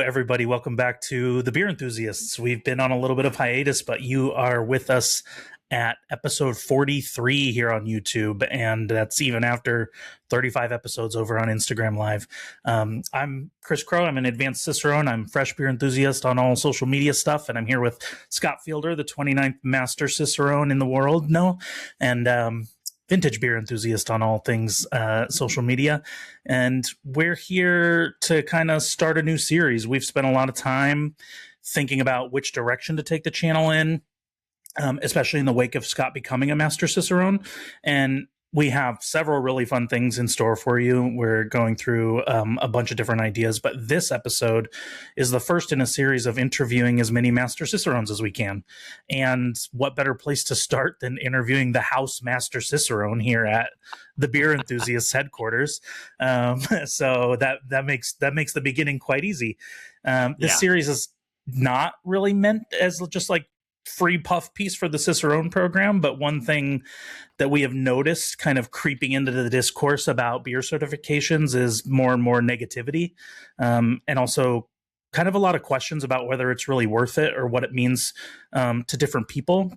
everybody. Welcome back to The Beer Enthusiasts. We've been on a little bit of hiatus, but you are with us at episode 43 here on YouTube, and that's even after 35 episodes over on Instagram Live. I'm Chris Crow. I'm an advanced Cicerone. I'm fresh beer enthusiast on all social media stuff, and I'm here with Scott Fielder, the 29th Master Cicerone in the world, and vintage beer enthusiast on all things social media. And we're here to kind of start a new series. We've spent a lot of time thinking about which direction to take the channel in, especially in the wake of Scott becoming a Master Cicerone. And we have several really fun things in store for you. We're going through a bunch of different ideas, but this episode is the first in a series of interviewing as many Master Cicerones as we can. And what better place to start than interviewing the house Master Cicerone here at the Beer Enthusiasts headquarters. So that makes the beginning quite easy. This series is not really meant as just like free puff piece for the Cicerone program, but one thing that we have noticed kind of creeping into the discourse about beer certifications is more and more negativity, and also kind of a lot of questions about whether it's really worth it or what it means to different people.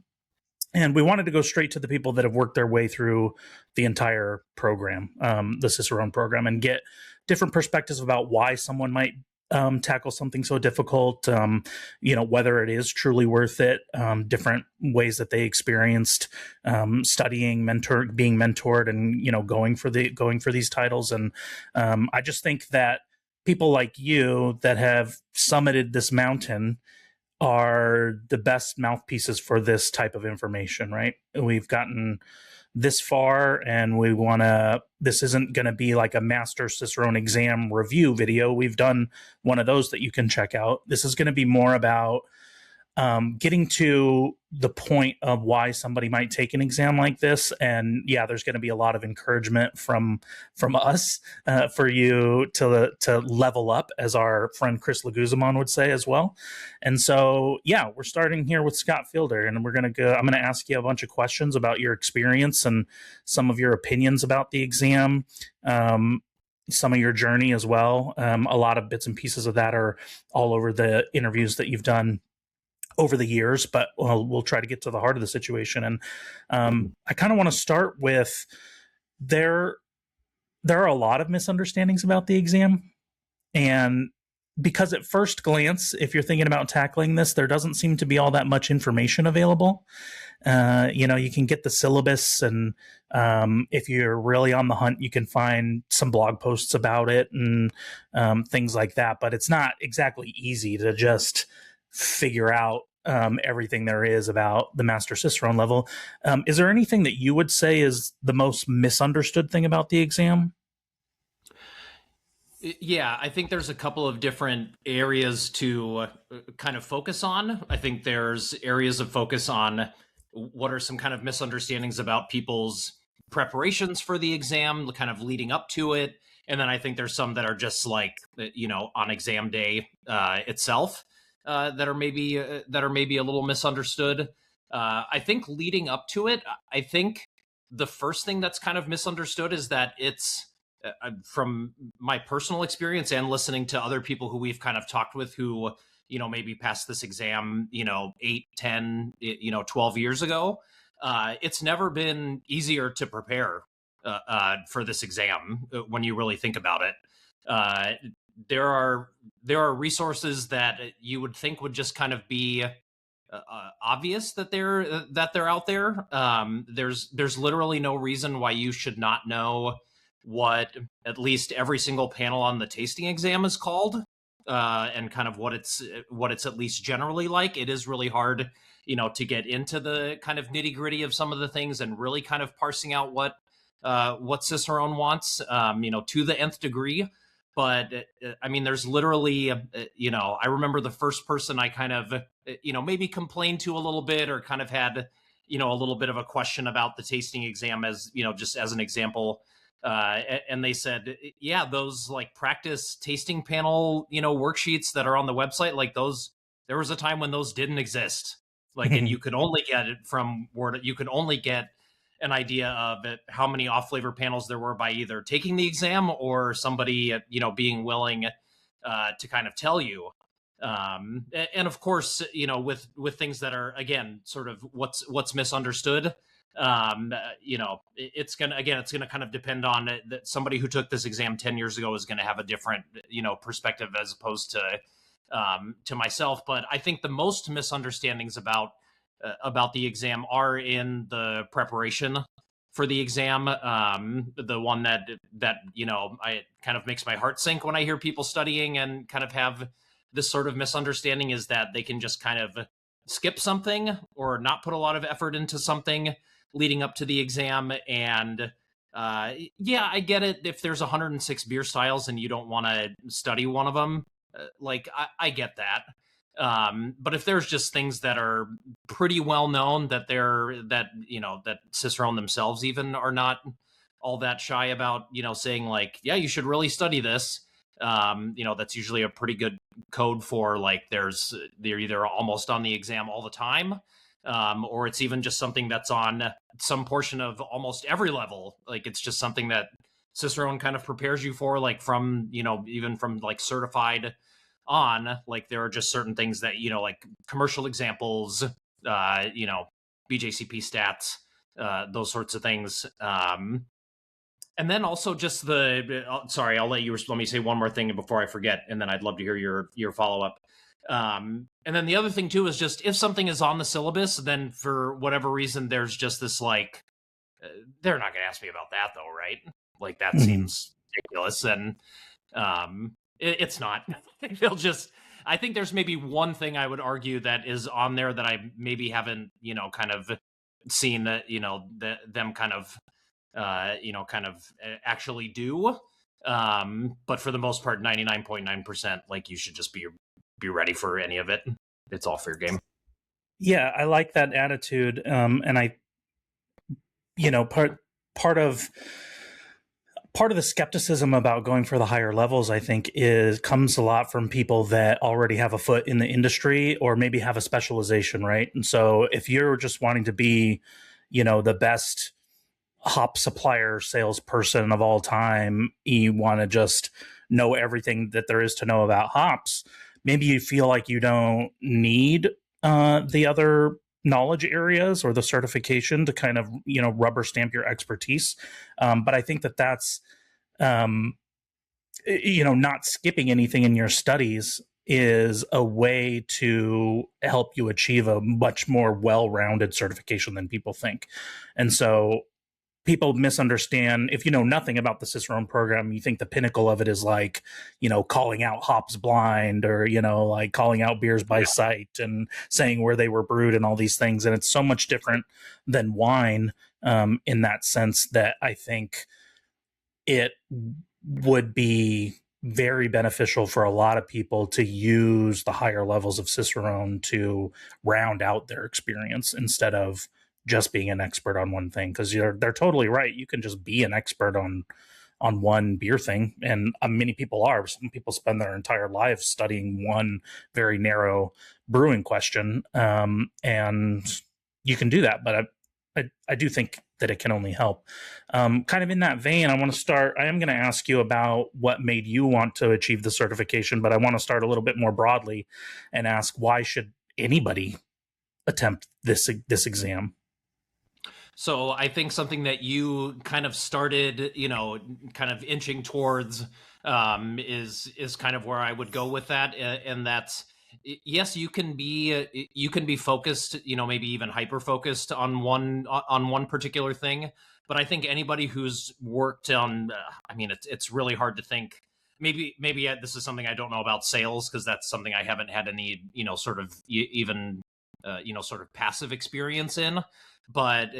And we wanted to go straight to the people that have worked their way through the entire program, the Cicerone program, and get different perspectives about why someone might tackle something so difficult, whether it is truly worth it, different ways that they experienced studying, being mentored, and going for these titles. And I just think that people like you that have summited this mountain are the best mouthpieces for this type of information, right? We've gotten this far, and this isn't going to be like a Master Cicerone exam review video. We've done one of those that you can check out. This is going to be more about getting to the point of why somebody might take an exam like this. And yeah, there's going to be a lot of encouragement from us for you to level up, as our friend Chris Laguzamon would say as well. And so, yeah, we're starting here with Scott Fielder, and I'm going to ask you a bunch of questions about your experience and some of your opinions about the exam, some of your journey as well. A lot of bits and pieces of that are all over the interviews that you've done over the years, but we'll try to get to the heart of the situation. And I kind of want to start with there are a lot of misunderstandings about the exam. And because at first glance, if you're thinking about tackling this, there doesn't seem to be all that much information available. You can get the syllabus, and if you're really on the hunt, you can find some blog posts about it and things like that. But it's not exactly easy to just figure out everything there is about the Master Cicerone level. Is there anything that you would say is the most misunderstood thing about the exam? Yeah, I think there's a couple of different areas to kind of focus on. I think there's areas of focus on what are some kind of misunderstandings about people's preparations for the exam, kind of leading up to it. And then I think there's some that are just like, on exam day itself. That are maybe a little misunderstood. I think leading up to it, I think the first thing that's kind of misunderstood is that it's from my personal experience and listening to other people who we've kind of talked with who, maybe passed this exam, 8, 10, 12 years ago. It's never been easier to prepare for this exam when you really think about it. There are resources that you would think would just kind of be obvious that they're out there. There's literally no reason why you should not know what at least every single panel on the tasting exam is called, and kind of what it's at least generally like. It is really hard, to get into the kind of nitty gritty of some of the things and really kind of parsing out what Cicerone wants, to the nth degree. But, there's literally, I remember the first person I kind of, maybe complained to a little bit or kind of had, a little bit of a question about the tasting exam as, just as an example. And they said, yeah, those like practice tasting panel, worksheets that are on the website, like those, there was a time when those didn't exist. Like, and you could only get it from Word. You could only get an idea of how many off-flavor panels there were by either taking the exam or somebody, being willing to kind of tell you. And of course, with things that are, again, sort of what's misunderstood. It's gonna kind of depend on that somebody who took this exam 10 years ago is going to have a different perspective as opposed to myself. But I think the most misunderstandings about the exam are in the preparation for the exam. The one that I kind of makes my heart sink when I hear people studying and kind of have this sort of misunderstanding is that they can just kind of skip something or not put a lot of effort into something leading up to the exam. And yeah, I get it. If there's 106 beer styles and you don't want to study one of them, I get that. But if there's just things that are pretty well known that Cicerone themselves even are not all that shy about, saying like, yeah, you should really study this. That's usually a pretty good code for like they're either almost on the exam all the time, or it's even just something that's on some portion of almost every level. Like it's just something that Cicerone kind of prepares you for, like from even from like certified on. Like there are just certain things that like commercial examples, BJCP stats, those sorts of things. And then also just sorry, let me say one more thing before I forget, and then I'd love to hear your follow up. And then the other thing too is just if something is on the syllabus, then for whatever reason there's just this like they're not going to ask me about that though, right? Like that seems ridiculous, and it's not. They'll just. I think there's maybe one thing I would argue that is on there that I maybe haven't kind of seen that them kind of actually do. But for the most part, 99.9%, like you should just be ready for any of it. It's all fair game. Yeah, I like that attitude. And I, part of the skepticism about going for the higher levels, I think, comes a lot from people that already have a foot in the industry or maybe have a specialization, right? And so if you're just wanting to be, the best hop supplier salesperson of all time, you want to just know everything that there is to know about hops. Maybe you feel like you don't need the other knowledge areas or the certification to kind of rubber stamp your expertise. But I think that's not skipping anything in your studies is a way to help you achieve a much more well-rounded certification than people think. And so people misunderstand. If you know nothing about the Cicerone program, you think the pinnacle of it is like, calling out hops blind or, like calling out beers by sight and saying where they were brewed and all these things. And it's so much different than wine in that sense that I think it would be very beneficial for a lot of people to use the higher levels of Cicerone to round out their experience instead of just being an expert on one thing, because they're totally right. You can just be an expert on one beer thing, and many people are. Some people spend their entire lives studying one very narrow brewing question, and you can do that. But I do think that it can only help. Kind of in that vein, I am going to ask you about what made you want to achieve the certification, but I want to start a little bit more broadly and ask, why should anybody attempt this exam? So I think something that you kind of started, kind of inching towards, is kind of where I would go with that, and that's yes, you can be focused, maybe even hyper focused on one particular thing, but I think anybody who's worked on, I mean, it's really hard to think. Maybe this is something I don't know about sales, because that's something I haven't had any sort of even sort of passive experience in. But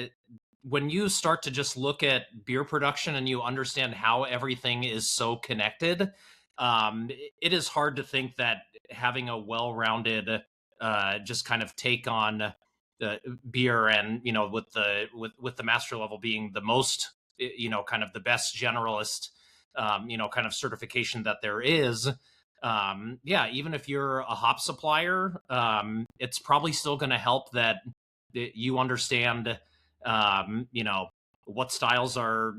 when you start to just look at beer production and you understand how everything is so connected, it is hard to think that having a well-rounded just kind of take on beer, and with the master level being the most kind of the best generalist kind of certification that there is. Yeah, even if you're a hop supplier, it's probably still going to help that you understand what styles are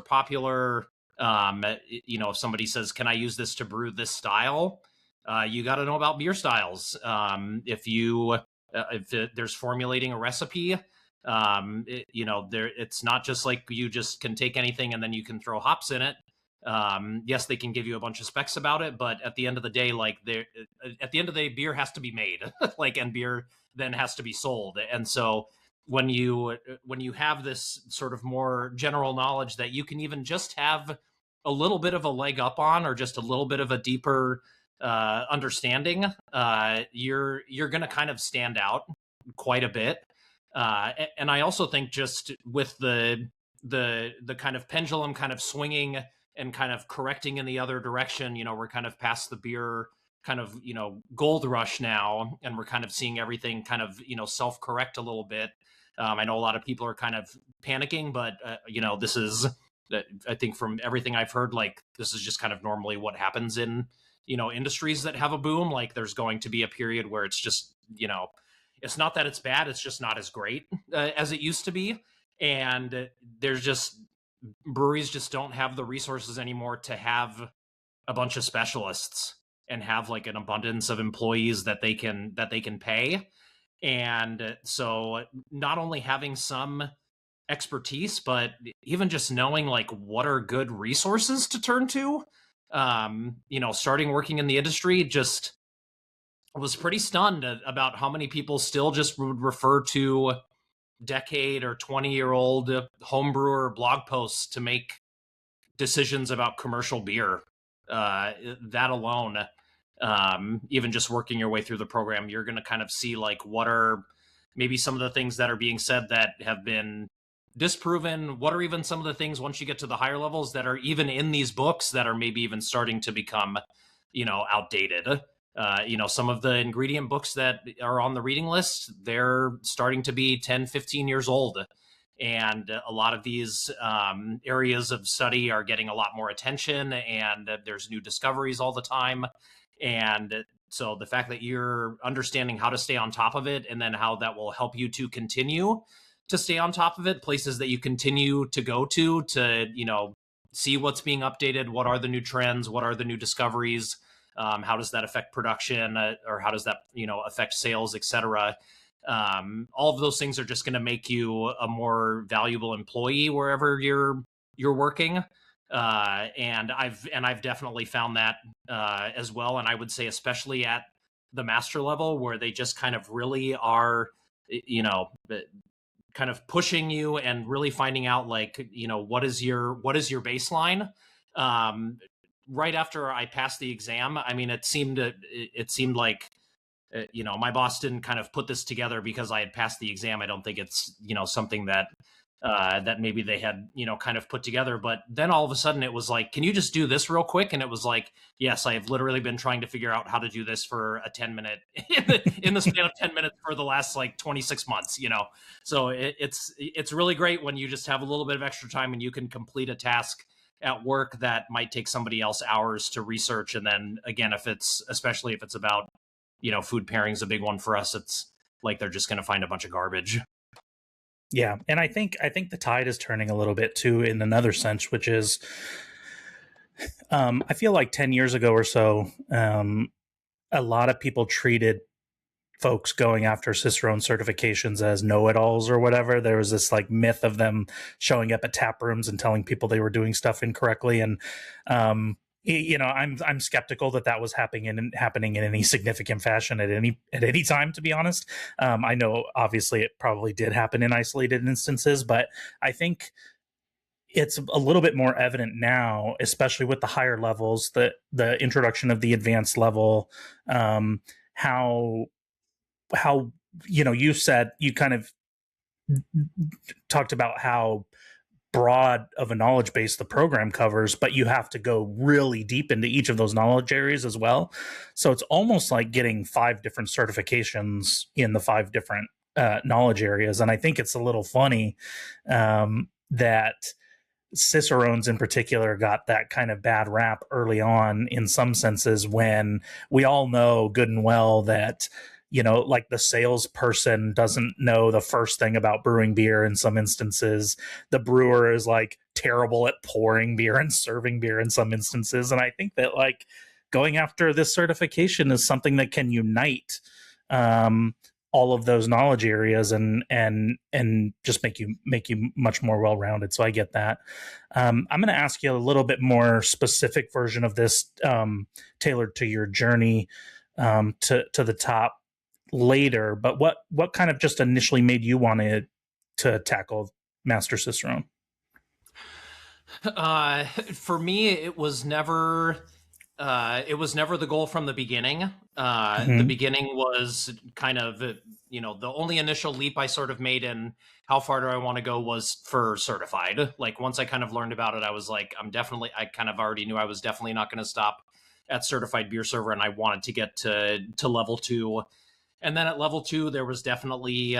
popular, If somebody says, "Can I use this to brew this style?" You got to know about beer styles. If there's formulating a recipe, it's not just like you just can take anything and then you can throw hops in it. Yes, they can give you a bunch of specs about it, but at the end of the day, beer has to be made, and beer then has to be sold. And so when you have this sort of more general knowledge that you can even just have a little bit of a leg up on, or just a little bit of a deeper understanding, you're going to kind of stand out quite a bit. And I also think, just with the kind of pendulum kind of swinging and kind of correcting in the other direction, we're kind of past the beer kind of gold rush now, and we're kind of seeing everything kind of self-correct a little bit. I know a lot of people are kind of panicking, but this is, I think, from everything I've heard, this is just kind of normally what happens in industries that have a boom. There's going to be a period where it's just it's not that it's bad, it's just not as great as it used to be. And there's just, breweries just don't have the resources anymore to have a bunch of specialists and have an abundance of employees that they can pay. And so not only having some expertise, but even just knowing what are good resources to turn to. Starting working in the industry, just was pretty stunned about how many people still just would refer to decade or 20-year-old homebrewer blog posts to make decisions about commercial beer. That alone, even just working your way through the program, you're going to kind of see what are maybe some of the things that are being said that have been disproven. What are even some of the things, once you get to the higher levels, that are even in these books that are maybe even starting to become outdated. Some of the ingredient books that are on the reading list, they're starting to be 10, 15 years old. And a lot of these areas of study are getting a lot more attention, and there's new discoveries all the time. And so the fact that you're understanding how to stay on top of it, and then how that will help you to continue to stay on top of it, places that you continue to go to see what's being updated, what are the new trends, what are the new discoveries, how does that affect production, or how does that affect sales, etc. All of those things are just going to make you a more valuable employee wherever you're working. And I've definitely found that as well. And I would say, especially at the master level, where they just kind of really are, kind of pushing you and really finding out what is your baseline. Right after I passed the exam, I mean, it seemed like my boss didn't kind of put this together because I had passed the exam. I don't think it's something that that maybe they had kind of put together. But then all of a sudden it was like, can you just do this real quick? And it was like, yes, I have literally been trying to figure out how to do this for a 10-minute in the span of 10 minutes for the last 26 months. So it's really great when you just have a little bit of extra time and you can complete a task at work that might take somebody else hours to research. And then again, especially if it's about food pairing is a big one for us. It's like they're just going to find a bunch of garbage. Yeah, and I think the tide is turning a little bit too, in another sense, which is, I feel like 10 years ago or so, a lot of people treated folks going after Cicerone certifications as know-it-alls or whatever. There was this myth of them showing up at tap rooms and telling people they were doing stuff incorrectly, and I'm skeptical that was happening in any significant fashion at any time, to be honest. I know obviously it probably did happen in isolated instances, but I think it's a little bit more evident now, especially with the higher levels, the introduction of the advanced level, how you said, you kind of talked about how broad of a knowledge base the program covers, but you have to go really deep into each of those knowledge areas as well. So it's almost like getting 5 different certifications in the 5 different knowledge areas. And I think it's a little funny that Cicerones in particular got that kind of bad rap early on, in some senses, when we all know good and well that like the salesperson doesn't know the first thing about brewing beer in some instances. The brewer is like terrible at pouring beer and serving beer in some instances. And I think that like going after this certification is something that can unite all of those knowledge areas and just make you much more well-rounded. So I get that. I'm going to ask you a little bit more specific version of this, tailored to your journey to the top later. But what kind of just initially made you want to tackle Master Cicerone? For me, it was never the goal from the beginning. The beginning was kind of, the only initial leap I sort of made in how far do I want to go was for certified. Like once I kind of learned about it, I was like, I kind of already knew I was definitely not going to stop at certified beer server, and I wanted to get to level 2. And then at level 2, there was definitely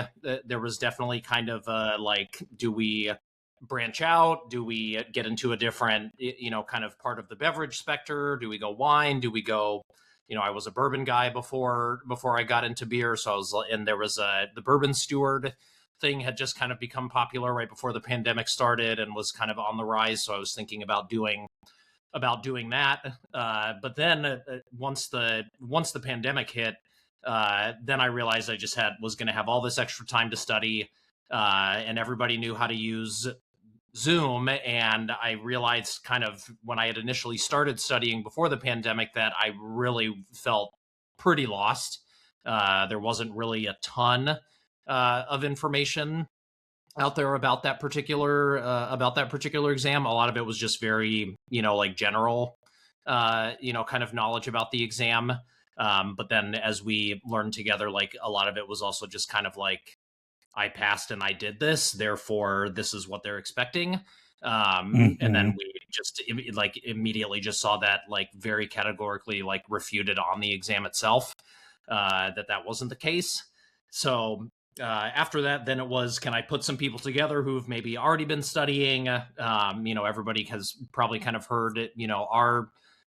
kind of like, do we branch out? Do we get into a different, kind of part of the beverage spectrum? Do we go wine? Do we go, I was a bourbon guy before I got into beer. So there was the bourbon steward thing had just kind of become popular right before the pandemic started and was kind of on the rise. So I was thinking about doing that. But then once the pandemic hit, then I realized I just was going to have all this extra time to study, and everybody knew how to use Zoom. And I realized kind of when I had initially started studying before the pandemic that I really felt pretty lost. There wasn't really a ton of information out there about that particular exam. A lot of it was just very, like general, kind of knowledge about the exam. But then as we learned together, like a lot of it was also just kind of like, I passed and I did this, therefore this is what they're expecting. And then we just like immediately just saw that like very categorically like refuted on the exam itself, that wasn't the case. So after that, then it was, can I put some people together who've maybe already been studying? Everybody has probably kind of heard it, our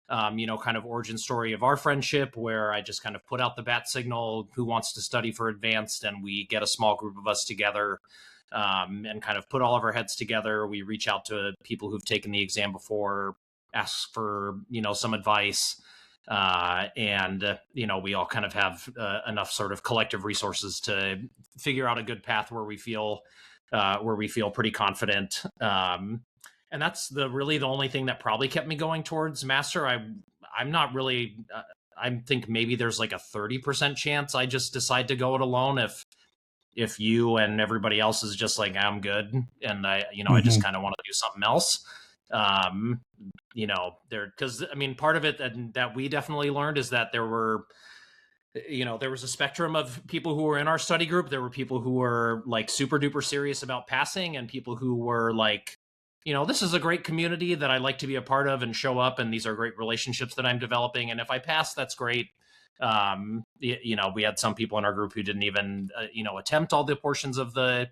kind of origin story of our friendship, where I just kind of put out the bat signal, who wants to study for advanced, and we get a small group of us together, and kind of put all of our heads together. We reach out to people who've taken the exam before, ask for, some advice. And we all kind of have enough sort of collective resources to figure out a good path where we feel pretty confident. And that's really the only thing that probably kept me going towards master. I'm not really, I think maybe there's like a 30% chance I just decide to go it alone if you and everybody else is just like, I'm good, and I just kind of want to do something else. Because I mean, part of it that we definitely learned is that there was a spectrum of people who were in our study group. There were people who were like super duper serious about passing, and people who were like, this is a great community that I like to be a part of and show up, and these are great relationships that I'm developing, and if I pass, that's great. We had some people in our group who didn't even attempt all the portions of the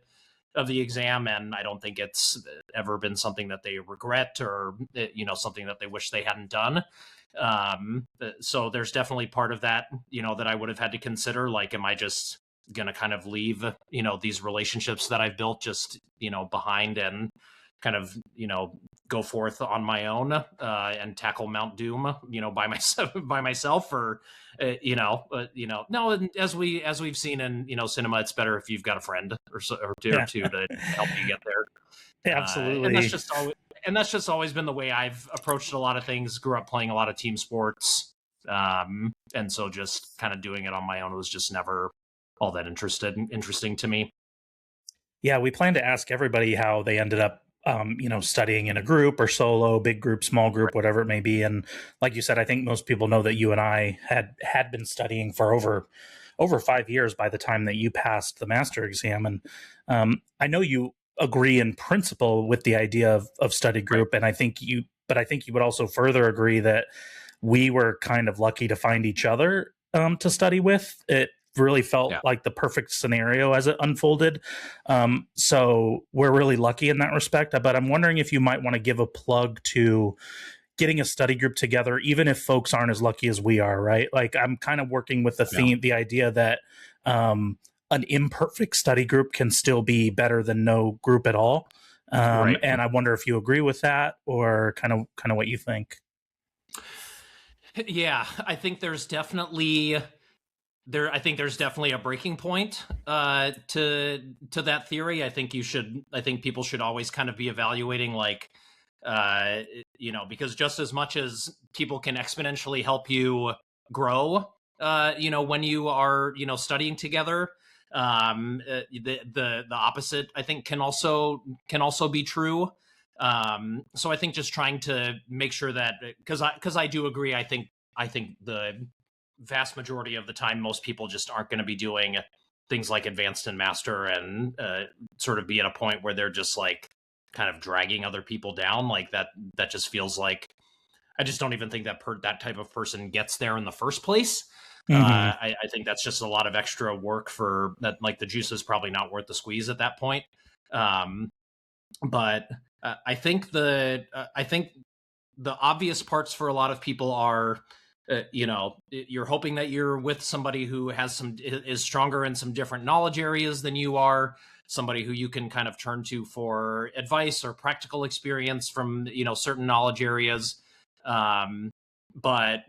exam, and I don't think it's ever been something that they regret or something that they wish they hadn't done. So there's definitely part of that that I would have had to consider, like, am I just gonna kind of leave these relationships that I've built just behind and kind of go forth on my own and tackle Mount Doom by myself, or no, as we've seen in cinema, it's better if you've got a friend or two to help you get there. Absolutely. And that's just always been the way I've approached a lot of things. Grew up playing a lot of team sports, and so just kind of doing it on my own was just never all that interesting to me. Yeah, we plan to ask everybody how they ended up studying in a group or solo, big group, small group, whatever it may be. And like you said, I think most people know that you and I had been studying for over 5 years by the time that you passed the master exam. And I know you agree in principle with the idea of study group. And I think you would also further agree that we were kind of lucky to find each other to study with. It really felt like the perfect scenario as it unfolded. So we're really lucky in that respect. But I'm wondering if you might want to give a plug to getting a study group together, even if folks aren't as lucky as we are, right? Like I'm kind of working with the theme, the idea that an imperfect study group can still be better than no group at all. Right. And I wonder if you agree with that, or kind of what you think. Yeah, I think there's definitely a breaking point to that theory. I think people should always kind of be evaluating, like, because just as much as people can exponentially help you grow, when you are, studying together, the opposite, I think, can also be true. So I think just trying to make sure that, because I do agree, I think the vast majority of the time most people just aren't going to be doing things like advanced and master, and sort of be at a point where they're just like kind of dragging other people down. Like that just feels like, I just don't even think that that type of person gets there in the first place. Mm-hmm. I think that's just a lot of extra work for that. Like the juice is probably not worth the squeeze at that point. But I think the obvious parts for a lot of people are, you're hoping that you're with somebody who is stronger in some different knowledge areas than you are, somebody who you can kind of turn to for advice or practical experience from, certain knowledge areas. But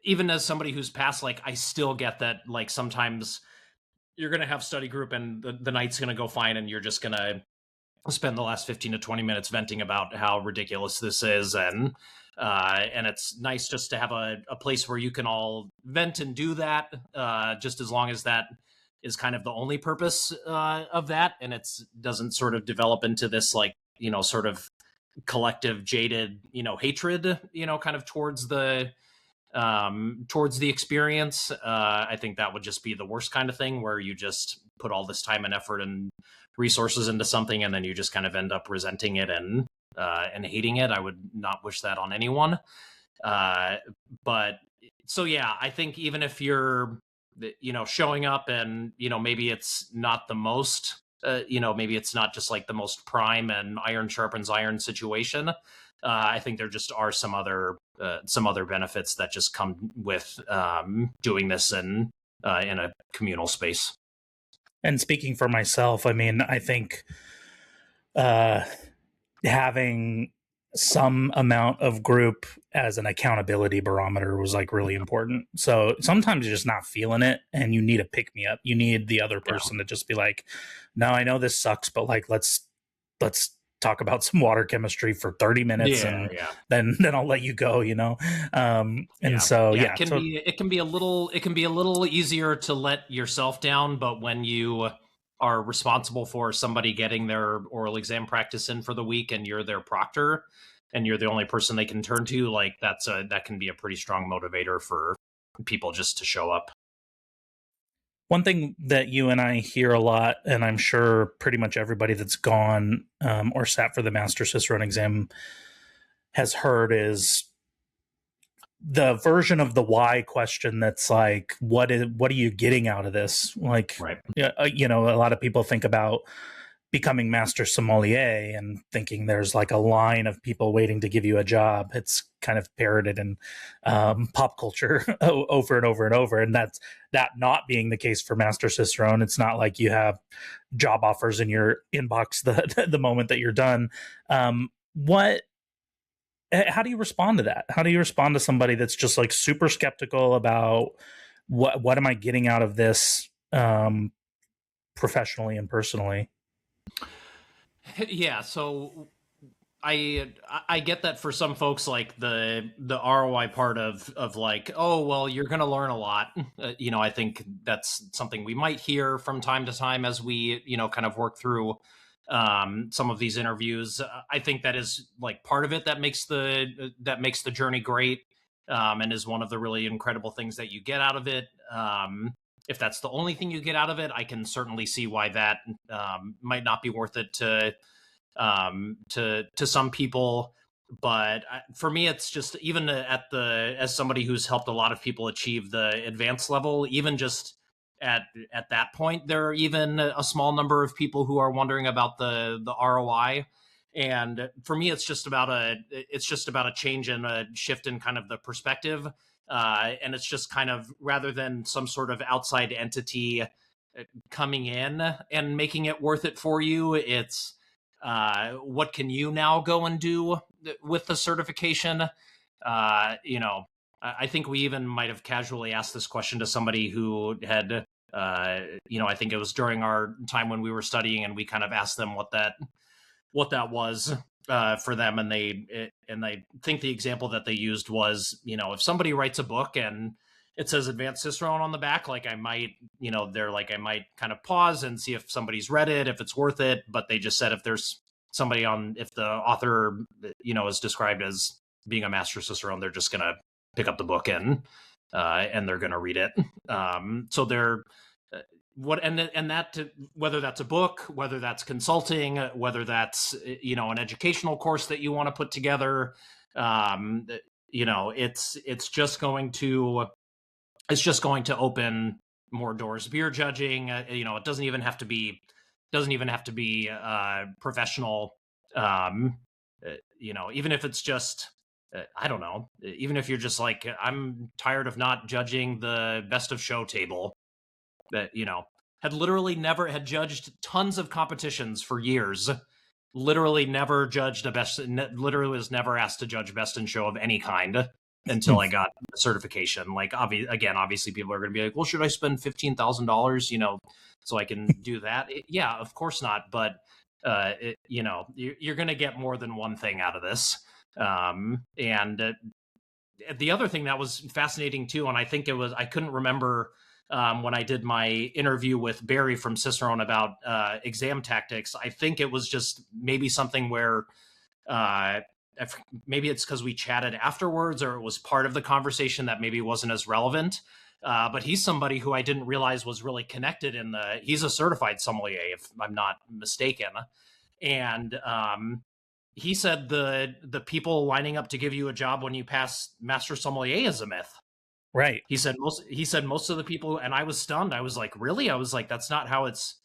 even as somebody who's passed, like, I still get that, like, sometimes you're going to have study group and the night's going to go fine, and you're just going to spend the last 15 to 20 minutes venting about how ridiculous this is. And it's nice just to have a place where you can all vent and do that, just as long as that is kind of the only purpose of that, and it doesn't sort of develop into this, like, sort of collective jaded, hatred, kind of towards the experience. I think that would just be the worst kind of thing, where you just put all this time and effort and resources into something, and then you just kind of end up resenting it and hating it. I would not wish that on anyone. But so yeah, I think even if you're, showing up and, maybe it's not the most, maybe it's not just like the most prime and iron sharpens iron situation. I think there just are some other benefits that just come with doing this in a communal space. And speaking for myself, I mean, I think uh, having some amount of group as an accountability barometer was like really important. So sometimes you're just not feeling it and you need a pick me up. You need the other person to just be like, no, I know this sucks, but like, let's talk about some water chemistry for 30 minutes and then I'll let you go, so it can be a little easier to let yourself down, but when you are responsible for somebody getting their oral exam practice in for the week and you're their proctor and you're the only person they can turn to, like, that can be a pretty strong motivator for people just to show up. One thing that you and I hear a lot, and I'm sure pretty much everybody that's gone or sat for the Master Cicerone exam has heard, is the version of the why question that's like, what are you getting out of this? Like, right. A lot of people think about becoming master sommelier and thinking there's like a line of people waiting to give you a job. It's kind of parroted in pop culture over and over and over. And that not being the case for Master Cicerone. It's not like you have job offers in your inbox the moment that you're done. How do you respond to that? How do you respond to somebody that's just like super skeptical about what am I getting out of this professionally and personally? Yeah, so I get that for some folks, like the ROI part of like, oh well, you're going to learn a lot. I think that's something we might hear from time to time as we kind of work through some of these interviews. I think that is like part of it that makes the journey great, and is one of the really incredible things that you get out of it. If that's the only thing you get out of it, I can certainly see why that might not be worth it to some people. But for me, it's just, even as somebody who's helped a lot of people achieve the advanced level, even just at that point, there are even a small number of people who are wondering about the ROI. And for me, it's just about a change and a shift in kind of the perspective. And it's just kind of, rather than some sort of outside entity coming in and making it worth it for you, it's what can you now go and do with the certification? I think we even might have casually asked this question to somebody who had, I think it was during our time when we were studying, and we kind of asked them what that was for them, and I think the example that they used was, if somebody writes a book and it says Advanced Cicerone on the back, like I might, they're like, I might kind of pause and see if somebody's read it, if it's worth it. But they just said if there's somebody if the author, is described as being a Master Cicerone, they're just going to pick up the book and they're going to read it. So they're whether that's a book, whether that's consulting, whether that's an educational course that you want to put together, it's just going to open more doors. Beer judging, it doesn't even have to be professional. Even if it's just I don't know, even if you're just like, I'm tired of not judging the best of show table, that had judged tons of competitions for years, literally never judged literally was never asked to judge best in show of any kind until I got the certification. Like, obviously people are going to be like, well, should I spend $15,000 so I can do that? Yeah, of course not. But you're going to get more than one thing out of this. And the other thing that was fascinating too, and I think I couldn't remember when I did my interview with Barry from Cicerone about exam tactics. I think it was just maybe something where maybe it's because we chatted afterwards, or it was part of the conversation that maybe wasn't as relevant. But he's somebody who I didn't realize was really connected he's a certified sommelier, if I'm not mistaken. And he said the people lining up to give you a job when you pass Master Sommelier is a myth. Right. He said most of the people, and I was stunned. I was like, really? I was like, that's not how it's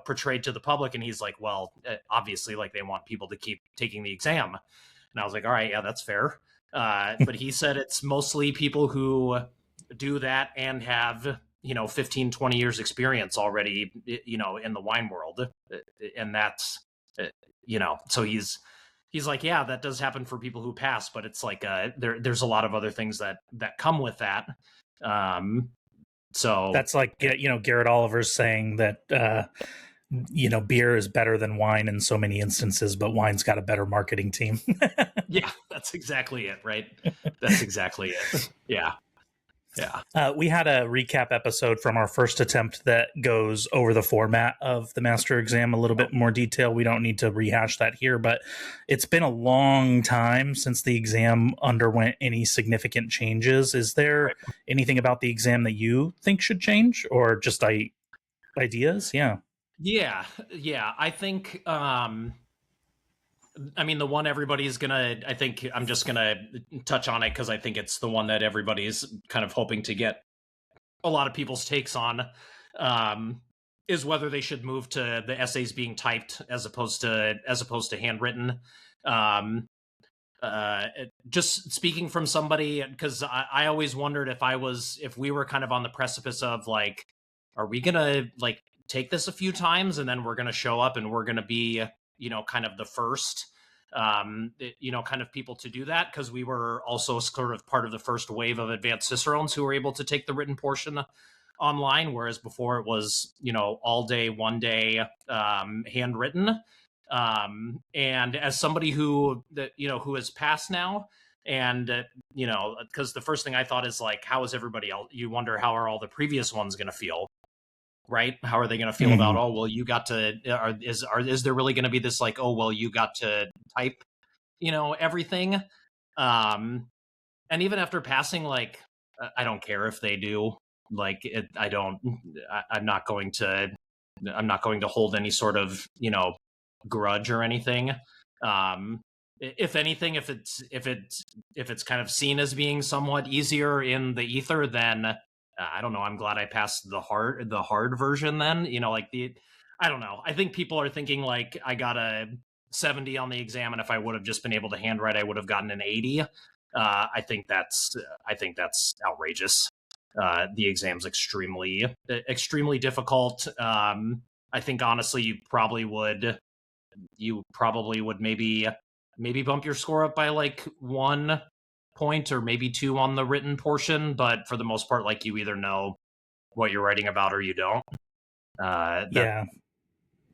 portrayed to the public. And he's like, well, obviously, like, they want people to keep taking the exam. And I was like, all right, yeah, that's fair. But he said it's mostly people who do that and have 15, 20 years experience already in the wine world. And that's so he's like, yeah, that does happen for people who pass, but it's like there's a lot of other things that come with that. So that's like, Garrett Oliver's saying that beer is better than wine in so many instances, but wine's got a better marketing team. Yeah, that's exactly it, right? That's exactly it. Yeah. Yeah. We had a recap episode from our first attempt that goes over the format of the master exam a little bit more detail. We don't need to rehash that here, but it's been a long time since the exam underwent any significant changes. Is there anything about the exam that you think should change, or just ideas? Yeah. I think the one everybody's I think I'm just gonna touch on it because I think it's the one that everybody's kind of hoping to get a lot of people's takes on, is whether they should move to the essays being typed as opposed to handwritten. Just speaking from somebody, because I always wondered if we were kind of on the precipice of, like, are we gonna like take this a few times and then we're gonna show up and we're gonna be kind of the first, kind of people to do that, because we were also sort of part of the first wave of advanced Cicerones who were able to take the written portion online, whereas before it was, all day, one day, handwritten. And as somebody who has passed now, and because the first thing I thought is, like, how is everybody else? You wonder, how are all the previous ones going to feel? Right? How are they going to feel about, oh, well, you got to, is there really going to be this, like, oh, well, you got to type, everything. And even after passing, like, I don't care if they do, like, I'm not going to hold any sort of, grudge or anything. If anything, if it's kind of seen as being somewhat easier in the ether, then I don't know. I'm glad I passed the hard version then. I don't know. I think people are thinking, like, I gotta 70 on the exam, and if I would have just been able to handwrite, I would have gotten an 80. I think that's outrageous. The exam's extremely difficult. I think honestly, you probably would maybe bump your score up by like 1 point or maybe 2 on the written portion, but for the most part, like, you either know what you're writing about or you don't. Yeah.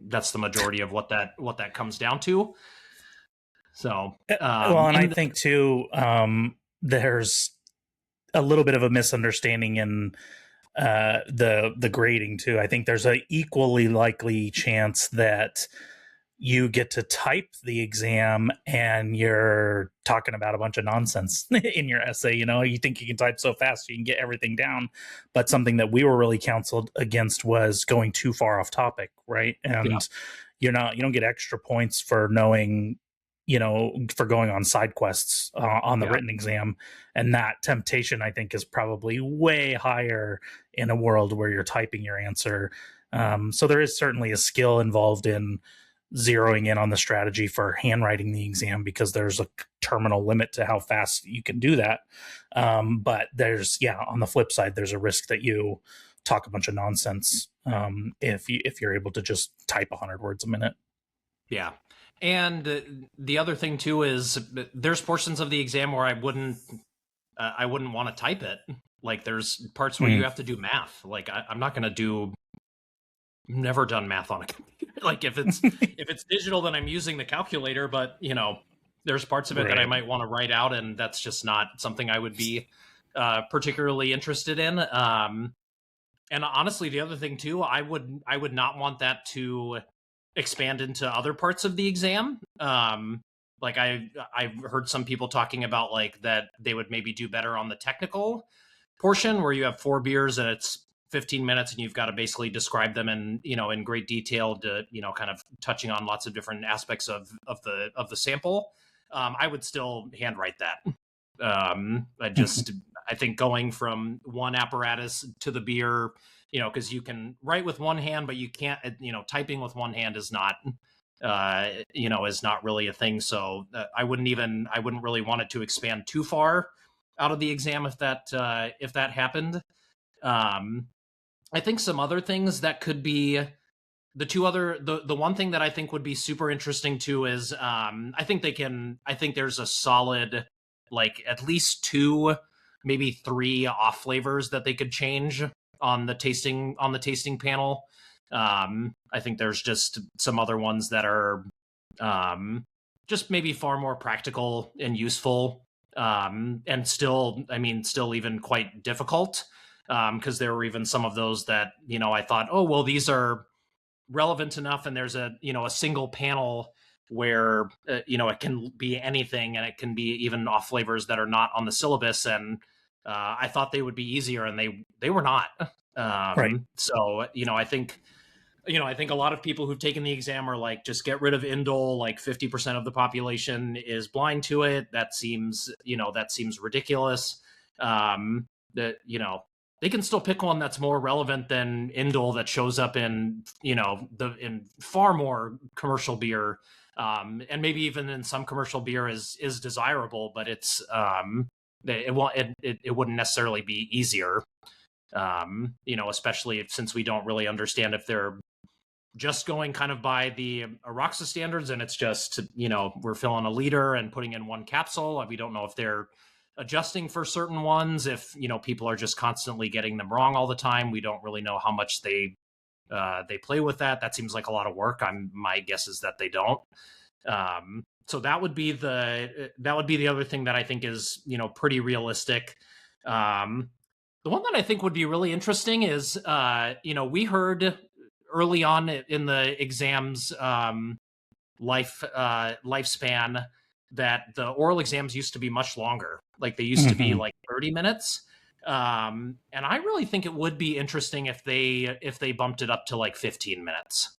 That's the majority of what that comes down to. So, Well, and I think too, there's a little bit of a misunderstanding in the grading too. I think there's a equally likely chance that you get to type the exam and you're talking about a bunch of nonsense in your essay. You think you can type so fast you can get everything down, but something that we were really counseled against was going too far off topic, right? And you don't get extra points for knowing, for going on side quests on the written exam. And that temptation, I think, is probably way higher in a world where you're typing your answer. So there is certainly a skill involved in zeroing in on the strategy for handwriting the exam, because there's a terminal limit to how fast you can do that. But there's, on the flip side, there's a risk that you talk a bunch of nonsense if you're able to just type 100 words a minute. Yeah. And the other thing too is there's portions of the exam where I wouldn't want to type it. Like, there's parts where you have to do math. Like, I'm not going to do. Never done math on a computer. Like, if it's digital, then I'm using the calculator. But there's parts of it that I might want to write out, and that's just not something I would be particularly interested in. And honestly, the other thing too, I would not want that to expand into other parts of the exam. Like, I've heard some people talking about like that they would maybe do better on the technical portion where you have 4 beers and it's 15 minutes and you've got to basically describe them in great detail to, kind of touching on lots of different aspects of the sample. I would still handwrite that. I think going from one apparatus to the beer, because you can write with one hand, but you can't, typing with one hand is not, is not really a thing. So I wouldn't really want it to expand too far out of the exam if that happened. I think some other things that could be the one thing that I think would be super interesting too is I think there's a solid, like, at least 2, maybe 3 off flavors that they could change on the tasting panel. I think there's just some other ones that are just maybe far more practical and useful, and still even quite difficult. Because there were even some of those that, I thought, oh, well, these are relevant enough. And there's a single panel where, it can be anything, and it can be even off flavors that are not on the syllabus. And I thought they would be easier, and they were not. Right. So, I think a lot of people who've taken the exam are like, just get rid of indole. Like, 50% of the population is blind to it. That seems ridiculous. They can still pick one that's more relevant than indole that shows up in in far more commercial beer, and maybe even in some commercial beer is desirable, but it's it wouldn't necessarily be easier, especially since we don't really understand if they're just going kind of by the Aroxa standards, and it's just we're filling a liter and putting in 1 capsule. We don't know if they're adjusting for certain ones, if people are just constantly getting them wrong all the time. We don't really know how much they play with that. That seems like a lot of work. My guess is that they don't. So that would be the other thing that I think is pretty realistic. The one that I think would be really interesting is we heard early on in the exams lifespan that the oral exams used to be much longer. Like, they used to be like 30 minutes. And I really think it would be interesting if they bumped it up to like 15 minutes.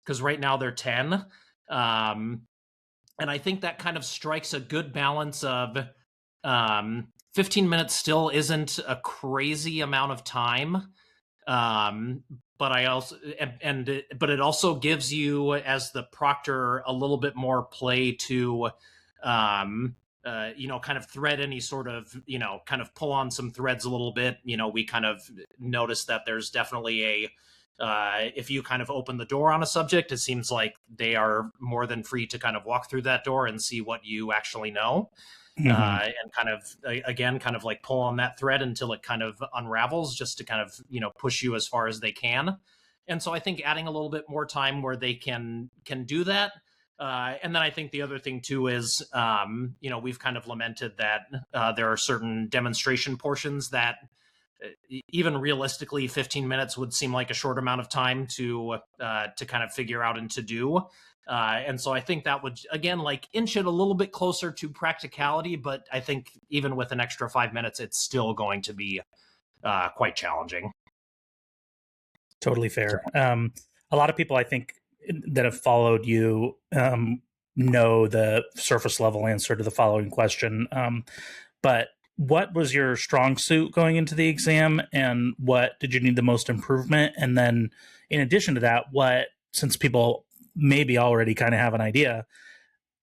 Because right now they're 10. And I think that kind of strikes a good balance of 15 minutes still isn't a crazy amount of time. Um, but I also but it also gives you as the proctor a little bit more play to kind of thread any sort of, kind of pull on some threads a little bit. We kind of noticed that there's definitely if you kind of open the door on a subject, it seems like they are more than free to kind of walk through that door and see what you actually know. Hmm. And kind of, again, kind of like pull on that thread until it kind of unravels, just to kind of, push you as far as they can. And so I think adding a little bit more time where they can do that. And then I think the other thing too is, we've kind of lamented that there are certain demonstration portions that even realistically 15 minutes would seem like a short amount of time to kind of figure out and to do. And so I think that would, again, like inch it a little bit closer to practicality, but I think even with an extra 5 minutes, it's still going to be quite challenging. Totally So, fair. A lot of people, I think, that have followed you know the surface level answer to the following question. But what was your strong suit going into the exam, and what did you need the most improvement? And then, in addition to that, since people maybe already kind of have an idea,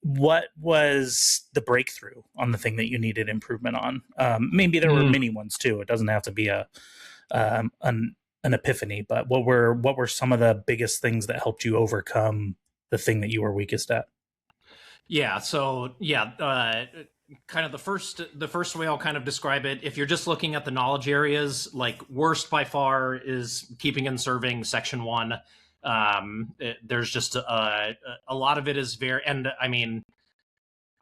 what was the breakthrough on the thing that you needed improvement on? Maybe there were mm, many ones too. It doesn't have to be an epiphany, but what were some of the biggest things that helped you overcome the thing that you were weakest at? yeah. So yeah, kind of the first way I'll kind of describe it. If you're just looking at the knowledge areas, like worst by far is keeping and serving section one. There's just a lot of it is very, and I mean,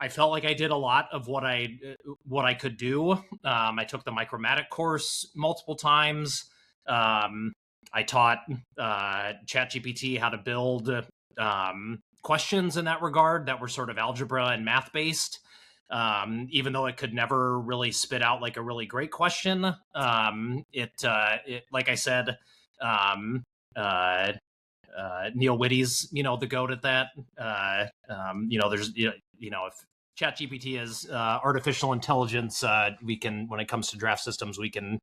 I felt like I did a lot of what I could do. I took the micromatic course multiple times. I taught ChatGPT how to build questions in that regard that were sort of algebra and math based. Even though it could never really spit out like a really great question, it like I said, um, uh, Neil Whitty's, the goat at that. There's, if ChatGPT is artificial intelligence, we can, when it comes to draft systems, we can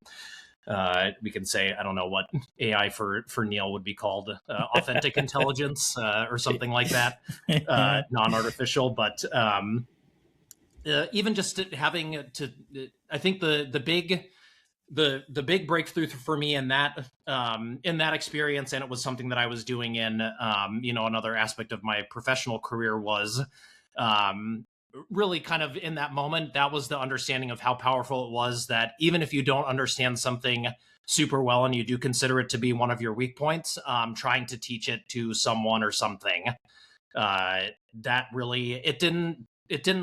say, I don't know what AI for Neil would be called, authentic intelligence or something like that, non-artificial. But even just having to, I think the big breakthrough for me in that experience, and it was something that I was doing in another aspect of my professional career, was really kind of in that moment, that was the understanding of how powerful it was, that even if you don't understand something super well and you do consider it to be one of your weak points, trying to teach it to someone or something, that really, it didn't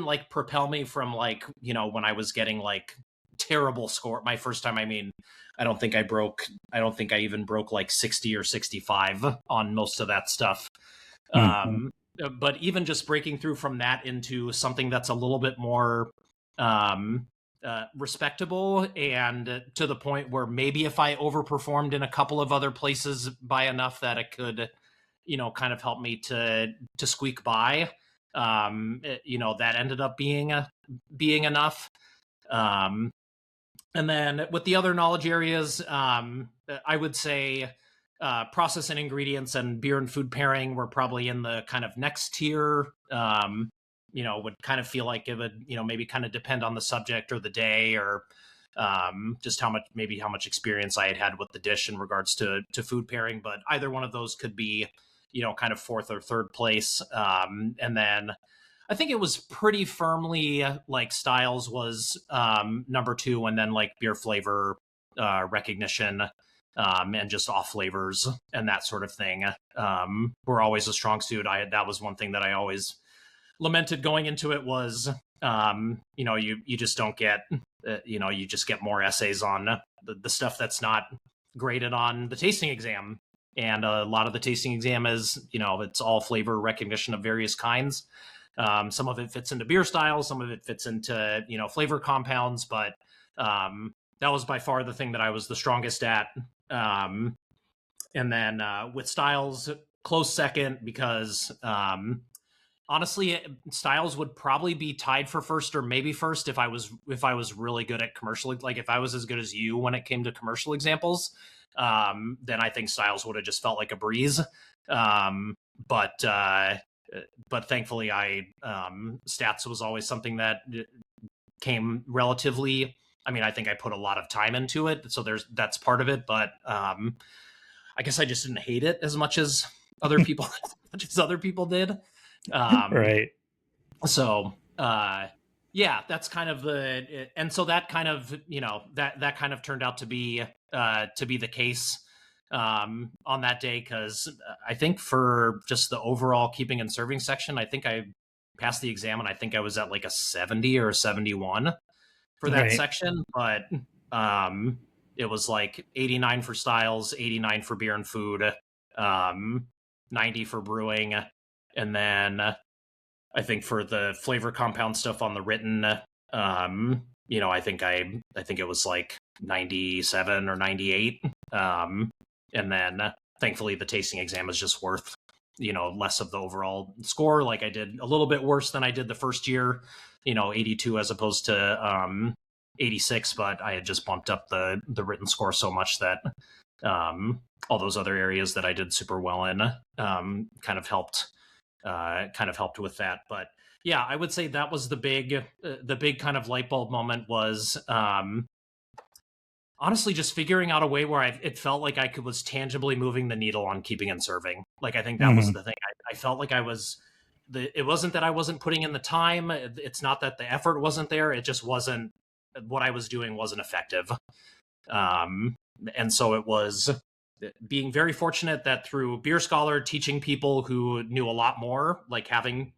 like propel me from, like, when I was getting like terrible score my first time. I mean, I don't think I even broke like 60 or 65 on most of that stuff. Mhm. But even just breaking through from that into something that's a little bit more um, respectable, and to the point where maybe if I overperformed in a couple of other places by enough that it could, kind of help me to squeak by. That ended up being enough. Um, and then with the other knowledge areas, I would say process and ingredients and beer and food pairing were probably in the kind of next tier. Would kind of feel like it would, maybe kind of depend on the subject or the day, or just how much experience I had had with the dish in regards to food pairing. But either one of those could be, kind of fourth or third place. And then I think it was pretty firmly like styles was number two, and then like beer flavor recognition, and just off flavors and that sort of thing were always a strong suit. That was one thing that I always lamented going into it, was you just don't get you just get more essays on the stuff that's not graded on the tasting exam. And a lot of the tasting exam is, it's all flavor recognition of various kinds. Some of it fits into beer styles, some of it fits into, flavor compounds, but that was by far the thing that I was the strongest at. And then with styles, close second, because honestly, styles would probably be tied for first or maybe first if I was really good at commercial, like if I was as good as you when it came to commercial examples. then I think styles would have just felt like a breeze. Um, but thankfully, stats was always something that came relatively. I mean, I think I put a lot of time into it, so that's part of it. But I guess I just didn't hate it as much as other people, did. Right. So yeah, that's kind of and so that kind of that kind of turned out to be the case on that day, because I think for just the overall keeping and serving section, I think I passed the exam and I think I was at like a 70 or a 71 for that Right. section, but it was like 89 for styles, 89 for beer and food, 90 for brewing, and then I think for the flavor compound stuff on the written, I think it was like 97 or 98. And then thankfully the tasting exam is just worth, less of the overall score. Like I did a little bit worse than I did the first year, 82 as opposed to 86, but I had just bumped up the written score so much that all those other areas that I did super well in kind of helped with that. But yeah, I would say that was the big kind of light bulb moment was honestly just figuring out a way where it felt like I was tangibly moving the needle on keeping and serving. Like I think that was the thing. I felt like it wasn't that I wasn't putting in the time. It's not that the effort wasn't there. It just wasn't, what I was doing wasn't effective. And so it was being very fortunate that through Beer Scholar, teaching people who knew a lot more, like having,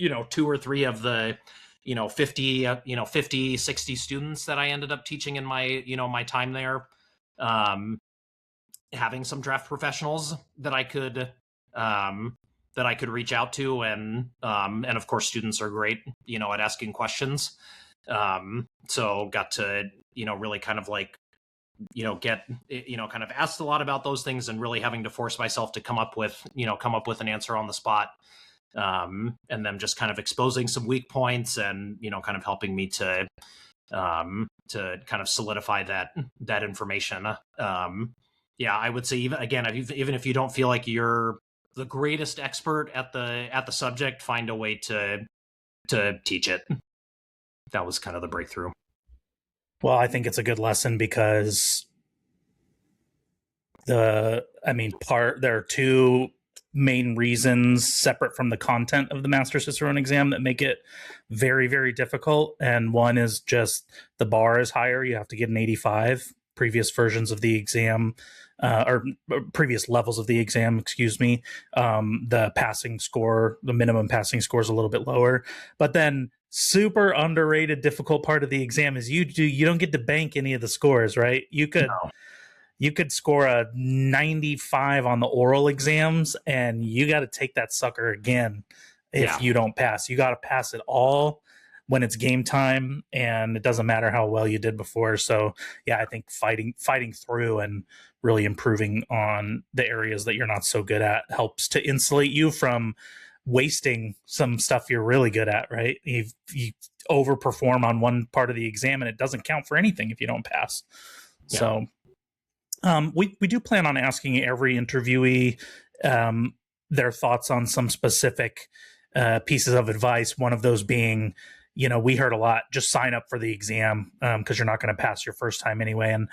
2 or 3 of the, 50, 60 students that I ended up teaching in my, my time there, having some draft professionals that I could reach out to. And of course, students are great, at asking questions. So got to, really kind of like, get, kind of asked a lot about those things and really having to force myself to come up with an answer on the spot. And them just kind of exposing some weak points and, kind of helping me to kind of solidify that information. Yeah, I would say even if you don't feel like you're the greatest expert at the subject, find a way to teach it. That was kind of the breakthrough. Well, I think it's a good lesson because there are two main reasons separate from the content of the Master Cicerone exam that make it very, very difficult. And one is just the bar is higher. You have to get an 85. Previous versions of the exam, or previous levels of the exam, excuse me, the minimum passing score is a little bit lower. But then super underrated difficult part of the exam is you don't get to bank any of the scores, right? You could score a 95 on the oral exams and you got to take that sucker again if you don't pass. You got to pass it all when it's game time, and it doesn't matter how well you did before. So yeah, I think fighting through and really improving on the areas that you're not so good at helps to insulate you from wasting some stuff you're really good at, right? You overperform on one part of the exam and it doesn't count for anything if you don't pass. Yeah. So we do plan on asking every interviewee their thoughts on some specific pieces of advice. One of those being, we heard a lot, just sign up for the exam because you're not going to pass your first time anyway. And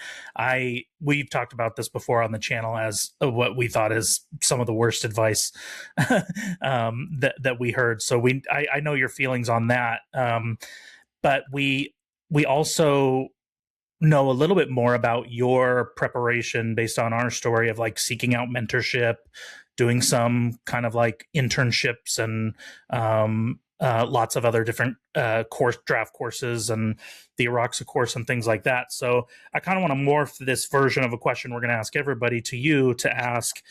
we've talked about this before on the channel as what we thought is some of the worst advice that we heard. So I know your feelings on that. But we also know a little bit more about your preparation based on our story of like seeking out mentorship, doing some kind of like internships and lots of other different draft courses and the Aroxa course and things like that. So I kind of want to morph this version of a question we're going to ask everybody to you to ask,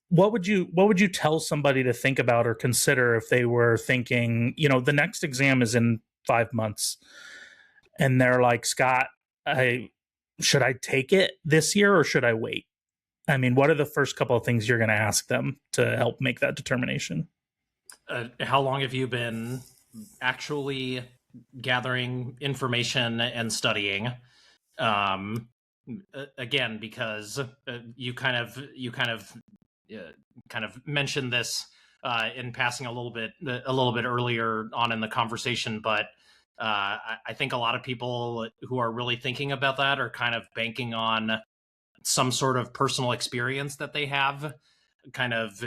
what would you tell somebody to think about or consider if they were thinking, the next exam is in 5 months and they're like, Scott, should I take it this year or should I wait? I mean, what are the first couple of things you're going to ask them to help make that determination? How long have you been actually gathering information and studying? again, because uh, kind of mentioned this in passing a little bit earlier on in the conversation, but I think a lot of people who are really thinking about that are kind of banking on some sort of personal experience that they have, kind of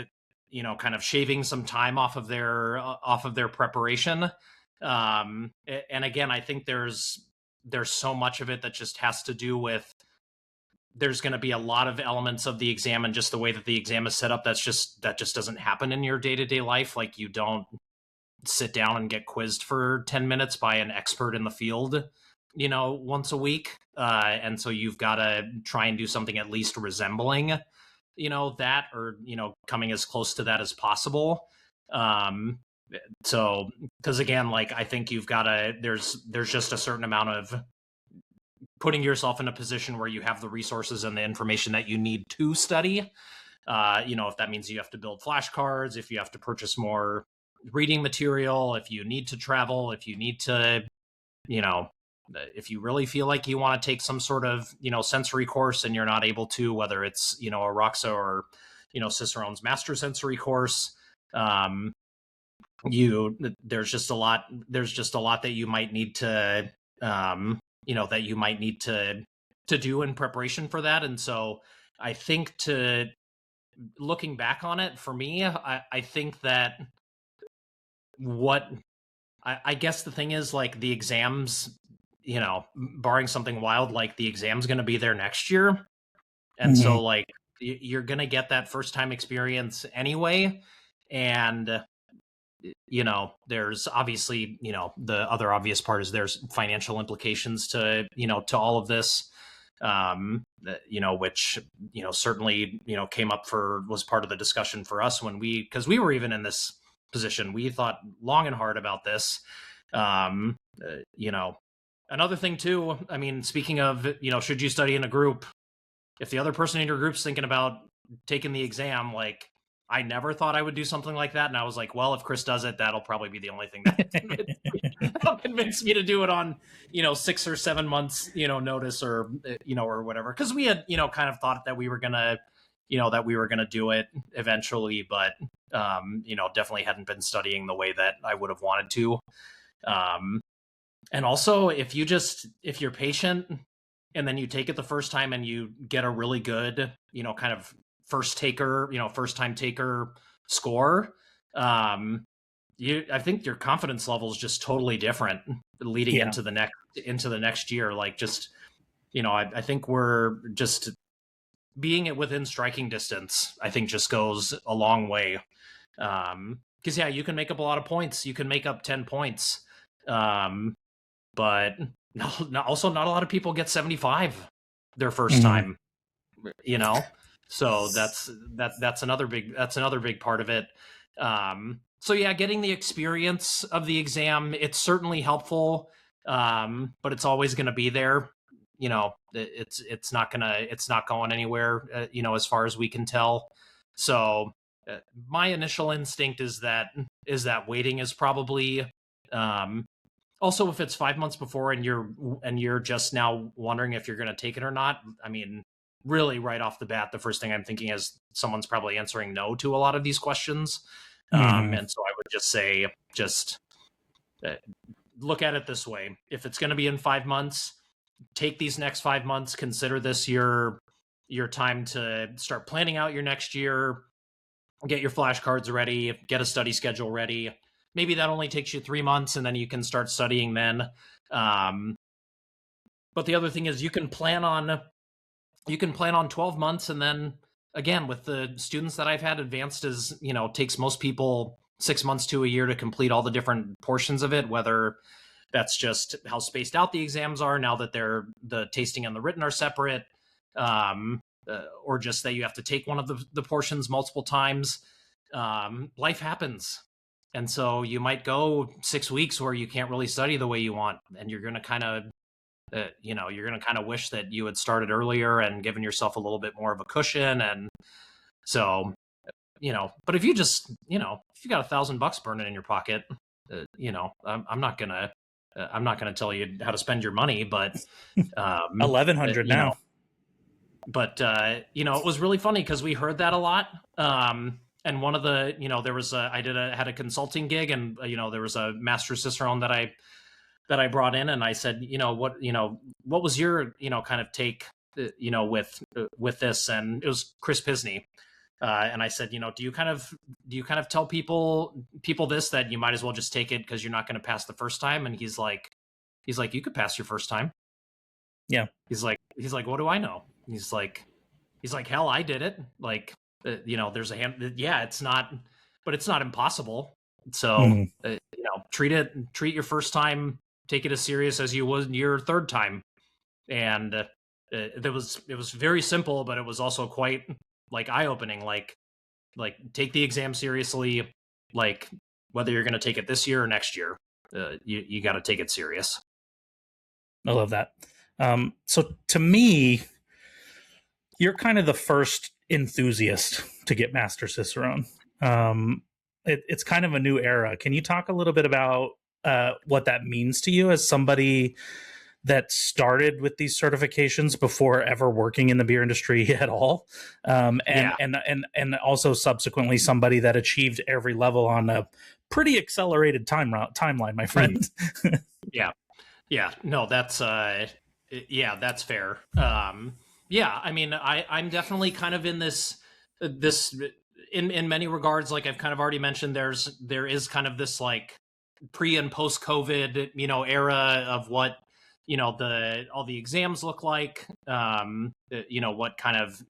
kind of shaving some time off of their preparation. And again, I think there's so much of it that just has to do with, there's going to be a lot of elements of the exam and just the way that the exam is set up that just doesn't happen in your day-to-day life. Like, you don't sit down and get quizzed for 10 minutes by an expert in the field, once a week. And so you've got to try and do something at least resembling, that, or, coming as close to that as possible. So, because again, like, I think you've got to, there's just a certain amount of putting yourself in a position where you have the resources and the information that you need to study. If that means you have to build flashcards, if you have to purchase more reading material, if you need to travel, if you need to, if you really feel like you want to take some sort of, sensory course and you're not able to, whether it's, a Roxa or, Cicerone's Master Sensory course, there's just a lot that you might need to, that you might need to do in preparation for that. And so I think, looking back on it, for me, I think that what I guess the thing is, like, the exams, barring something wild, like, the exam's going to be there next year. And so, like, you're going to get that first time experience anyway. And, there's obviously, the other obvious part is there's financial implications to, to all of this. Which, certainly, came up was part of the discussion for us because we were even in this position. We thought long and hard about this. Another thing too, I mean, speaking of, should you study in a group? If the other person in your group's thinking about taking the exam, like, I never thought I would do something like that. And I was like, well, if Chris does it, that'll probably be the only thing that'll convince me to do it on, 6 or 7 months, notice, or, or whatever. Cause we had, kind of thought that we were gonna, do it eventually, but, definitely hadn't been studying the way that I would have wanted to. And also, if you're patient and then you take it the first time and you get a really good, kind of first time taker score, I think your confidence level is just totally different leading into the next year. Like, just, I think we're just being it within striking distance, I think, just goes a long way. Because you can make up a lot of points. You can make up 10 points. But also not a lot of people get 75 their first time, so that's another big part of it. So yeah, getting the experience of the exam, it's certainly helpful, but it's always going to be there. It's not going anywhere, as far as we can tell. So my initial instinct is that waiting is probably, also, if it's 5 months before and you're just now wondering if you're going to take it or not, I mean, really, right off the bat, the first thing I'm thinking is someone's probably answering no to a lot of these questions. And so I would just say, look at it this way. If it's going to be in 5 months, take these next 5 months, consider this your time to start planning out your next year, get your flashcards ready, get a study schedule ready. Maybe that only takes you 3 months and then you can start studying then. But the other thing is you can plan on 12 months. And then again, with the students that I've had, advanced is, takes most people 6 months to a year to complete all the different portions of it, whether that's just how spaced out the exams are now that the tasting and the written are separate, or just that you have to take one of the portions multiple times. Life happens. And so you might go 6 weeks where you can't really study the way you want, and you're going to kind of, wish that you had started earlier and given yourself a little bit more of a cushion. And so, but if you just, if you got $1,000 burning in your pocket, I'm not gonna tell you how to spend your money, but 1,100 now. but it was really funny because we heard that a lot. And one of the, there was had a consulting gig, and there was a Master Cicerone that I brought in, and I said, what was your, kind of take, with this, and it was Chris Pisney. And I said, do you kind of tell people this, that you might as well just take it because you're not going to pass the first time? And he's like, you could pass your first time. Yeah. He's like, what do I know? He's like, hell, I did it. Like, there's a hand. Yeah, it's not, but it's not impossible. So, Mhm. treat your first time, take it as serious as you would your third time. And it was very simple, but it was also quite like eye opening. Like take the exam seriously. Like whether you're going to take it this year or next year, you got to take it serious. I love that. So to me, you're kind of the first enthusiast to get Master Cicerone. It's kind of a new era. Can you talk a little bit about what that means to you as somebody that started with these certifications before ever working in the beer industry at all, Yeah. and also subsequently somebody that achieved every level on a pretty accelerated timeline, my Mhm. friend. Yeah. Yeah, no, that's fair. Yeah, I mean, I'm definitely kind of in this in many regards, like I've kind of already mentioned, there is kind of this like pre and post COVID, era of what, all the exams look like, what kind of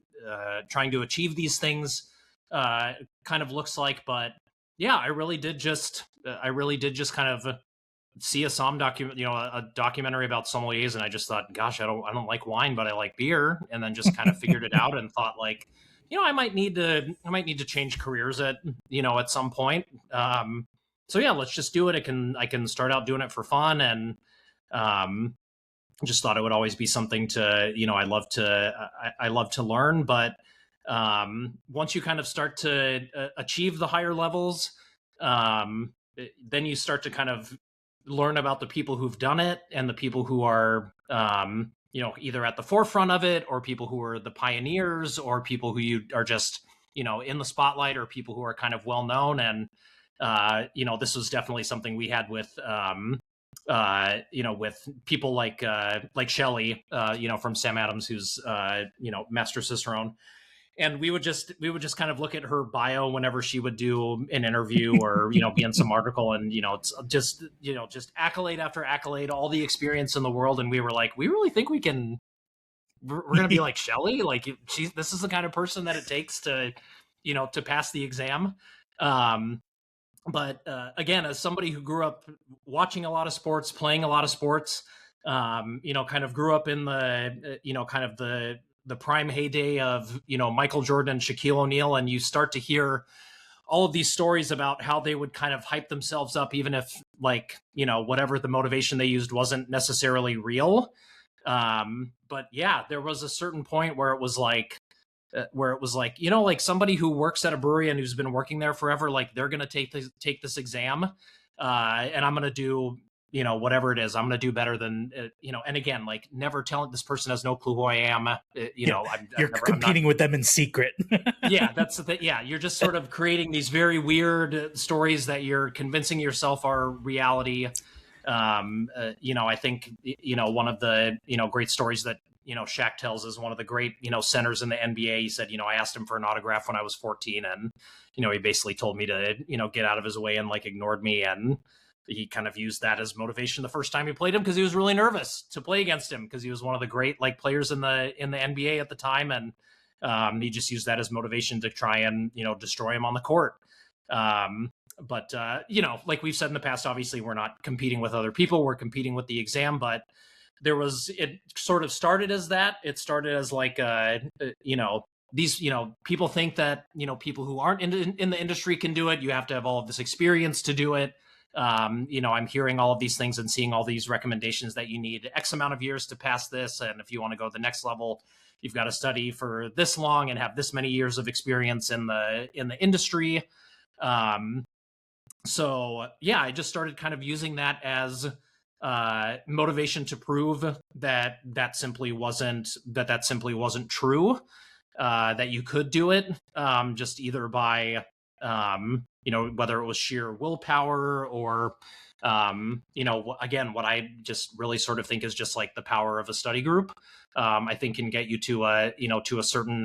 trying to achieve these things kind of looks like. But yeah, I really did just kind of see a a documentary about sommeliers, and I just thought, gosh, I don't like wine, but I like beer, and then just kind of figured it out and thought like, I might need to change careers at some point. So yeah, let's just do it. I can start out doing it for fun, and um, just thought it would always be something to, I love to learn. But once you kind of start to achieve the higher levels, then you start to kind of learn about the people who've done it, and the people who are either at the forefront of it, or people who are the pioneers, or people who you are just in the spotlight, or people who are kind of well known. And this was definitely something we had with people like Shelley, from Sam Adams, who's Master Cicerone. And we would just kind of look at her bio whenever she would do an interview, or be in some article, and it's just accolade after accolade, all the experience in the world. And we were like, we really think we're gonna be like Shelley? Like, this is the kind of person that it takes to pass the exam. um but again, as somebody who grew up watching a lot of sports, playing a lot of sports, kind of grew up in kind of the prime heyday of Michael Jordan and Shaquille O'Neal, and you start to hear all of these stories about how they would kind of hype themselves up, even if, like, whatever the motivation they used wasn't necessarily real. But yeah, there was a certain point where it was like, like somebody who works at a brewery and who's been working there forever, like they're going to take this exam, and I'm going to do, whatever it is, I'm going to do better than, and again, like, never telling this person has no clue who I am. Yeah, you're I'm not. competing with them in secret. Yeah, that's the thing. Yeah, you're just sort of creating these very weird stories that you're convincing yourself are reality. I think, one of the, great stories that, Shaq tells is one of the great, centers in the NBA. He said, I asked him for an autograph when I was 14, and, he basically told me to, get out of his way, and like ignored me. And he kind of used that as motivation the first time he played him, because he was really nervous to play against him, because he was one of the great like players in the NBA at the time. And he just used that as motivation to try and, destroy him on the court. But like we've said in the past, obviously we're not competing with other people, we're competing with the exam. But it sort of started as that. It started as like these, people think that, people who aren't in the industry can do it. You have to have all of this experience to do it. I'm hearing all of these things and seeing all these recommendations that you need X amount of years to pass this, and if you want to go to the next level, you've got to study for this long and have this many years of experience in the industry. So yeah, I just started kind of using that as motivation to prove that that simply wasn't true, that you could do it, just either by whether it was sheer willpower or again, what I just really sort of think is just like the power of a study group. I think can get you to a certain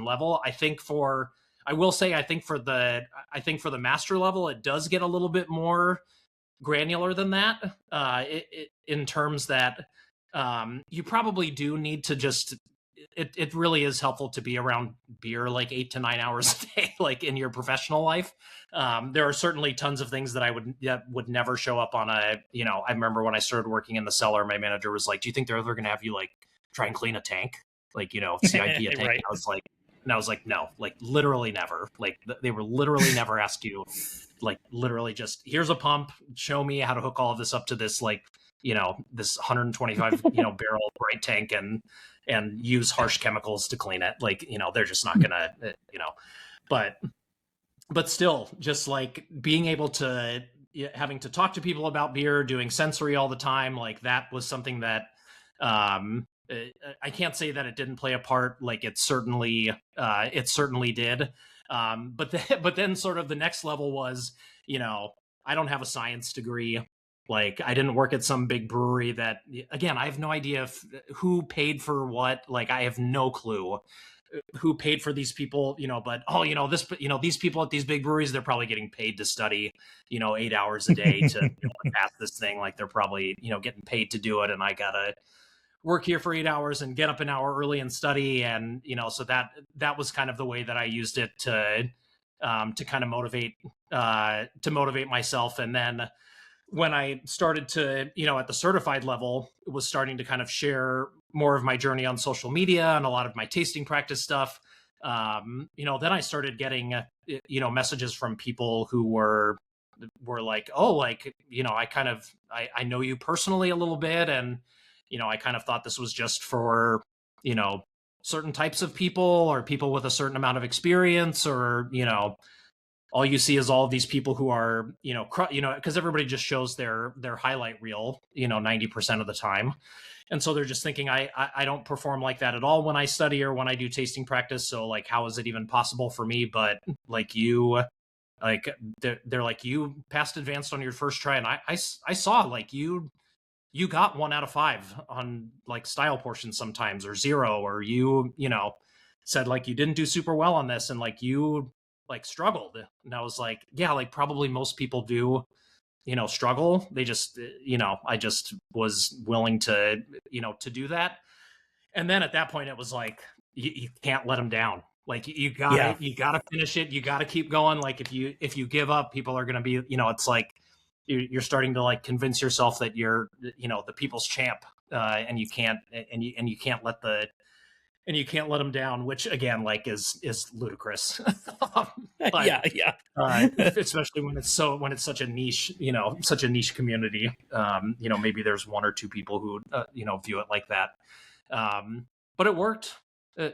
level. I will say, I think for the master level, it does get a little bit more granular than that, in terms that you probably do need to just it really is helpful to be around beer like 8 to 9 hours a day, like in your professional life. There are certainly tons of things that would never show up on a, I remember when I started working in the cellar, my manager was like, do you think they're ever going to have you like try and clean a tank? Like, CIP a tank. Right. And I was like, no, like literally never. Like they were literally never ask you, like literally just here's a pump, show me how to hook all of this up to this, like, this 125 barrel bright tank and use harsh chemicals to clean it. Like, they're just not gonna, but still, just like being able to, having to talk to people about beer, doing sensory all the time, like that was something that I can't say that it didn't play a part. Like it certainly did. But then sort of the next level was, I don't have a science degree. Like I didn't work at some big brewery that, again, I have no idea who paid for what. Like I have no clue who paid for these people, but these people at these big breweries, they're probably getting paid to study, 8 hours a day to pass this thing. Like they're probably, getting paid to do it. And I gotta work here for 8 hours and get up an hour early and study. And, so that was kind of the way that I used it to kind of motivate myself. And then when I started to, at the certified level, was starting to kind of share more of my journey on social media and a lot of my tasting practice stuff. Then I started getting, messages from people who were like, oh, like, I know you personally a little bit. And, I kind of thought this was just for, certain types of people or people with a certain amount of experience, or, all you see is all of these people who are, because everybody just shows their highlight reel, 90% of the time. And so they're just thinking, I don't perform like that at all when I study or when I do tasting practice. So like, how is it even possible for me? But like they're like, you passed advanced on your first try. And I saw like you got 1 out of 5 on like style portions sometimes, or 0, or you said like you didn't do super well on this. And like you like struggled. And I was like, yeah, like probably most people do, struggle. They just, I just was willing to, to do that. And then at that point it was like, you can't let them down. Like you gotta finish it. You gotta keep going. Like if you give up, people are going to be, it's like, you're starting to like convince yourself that you're, the people's champ, and you can't let them down, which again, like is ludicrous. But, yeah. Especially when it's such a niche community. Maybe there's 1 or 2 people who, view it like that. But it worked. I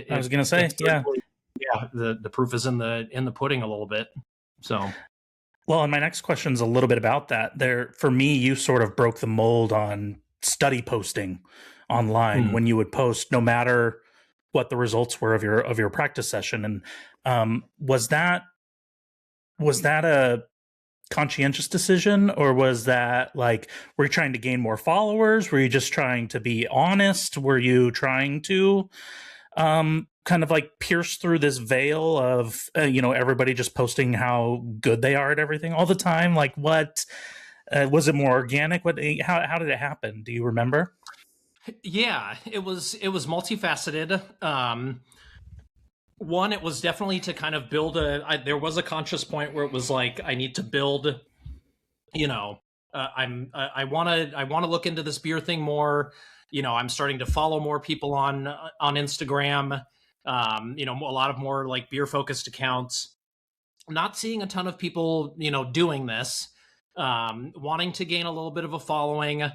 was going to say, yeah. The proof is in the pudding a little bit. So. Well, and my next question is a little bit about that. For me, you sort of broke the mold on study posting online when you would post, no matter what the results were of your practice session. And was that a conscientious decision, or was that like, were you trying to gain more followers? Were you just trying to be honest? Were you trying to kind of like pierce through this veil of everybody just posting how good they are at everything all the time? Like, what was it more organic? How did it happen? Do you remember? Yeah, it was multifaceted. One, it was definitely to kind of build there was a conscious point where it was like, I need to build, I want to look into this beer thing more. I'm starting to follow more people on Instagram. A lot of more like beer focused accounts. Not seeing a ton of people, doing this. Wanting to gain a little bit of a following.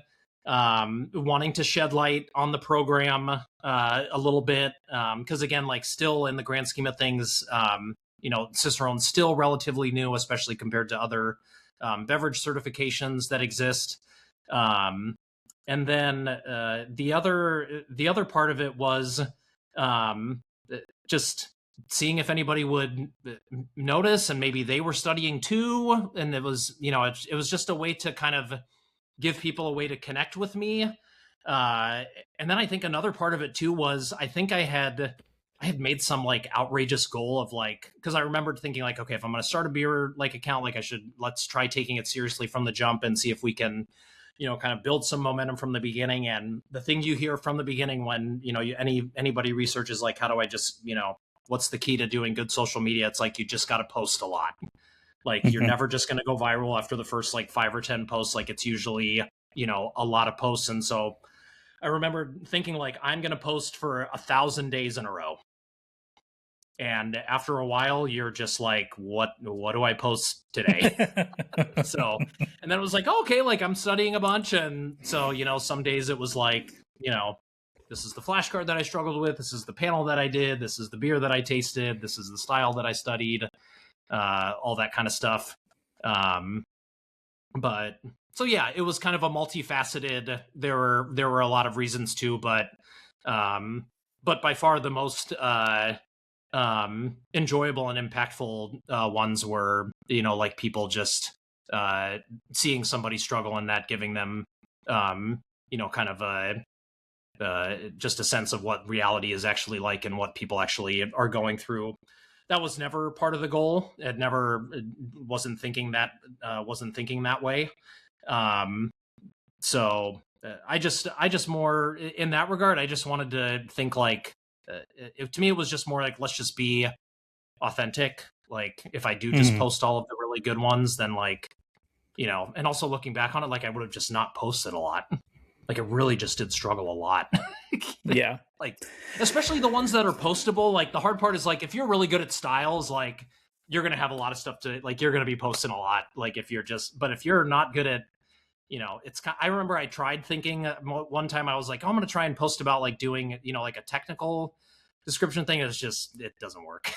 Wanting to shed light on the program a little bit, because again, like still in the grand scheme of things, Cicerone's still relatively new, especially compared to other beverage certifications that exist. And then the other part of it was just seeing if anybody would notice, and maybe they were studying too. And it was, it was just a way to kind of give people a way to connect with me. And then I think another part of it too was I think I had made some like outrageous goal of like, because I remembered thinking like, okay, if I'm going to start a beer like account, like let's try taking it seriously from the jump and see if we can, kind of build some momentum from the beginning. And the thing you hear from the beginning when, anybody researches like, how do I just, what's the key to doing good social media? It's like, you just got to post a lot. Like you're never just going to go viral after the first like 5 or 10 posts. Like it's usually, a lot of posts. And so I remember thinking like, I'm going to post for 1,000 days in a row. And after a while, you're just like, what do I post today? So, and then it was like, okay, like I'm studying a bunch. And so, some days it was like, this is the flashcard that I struggled with. This is the panel that I did. This is the beer that I tasted. This is the style that I studied, all that kind of stuff. But so, yeah, it was kind of a multifaceted, there were a lot of reasons too, but by far the most, enjoyable and impactful ones were, like people just seeing somebody struggle and that giving them, kind of just a sense of what reality is actually like and what people actually are going through. That was never part of the goal. Wasn't thinking that way. So I just more in that regard, I just wanted to think like, to me, it was just more like, let's just be authentic. Like if I do just post all of the really good ones, then like, and also looking back on it, like I would have just not posted a lot. Like it really just did struggle a lot. Yeah. Like, especially the ones that are postable. Like the hard part is like, if you're really good at styles, like you're going to have a lot of stuff to like, you're going to be posting a lot. Like if you're not good at, I remember I tried thinking one time I was like, oh, I'm going to try and post about like doing, like a technical description thing. It doesn't work.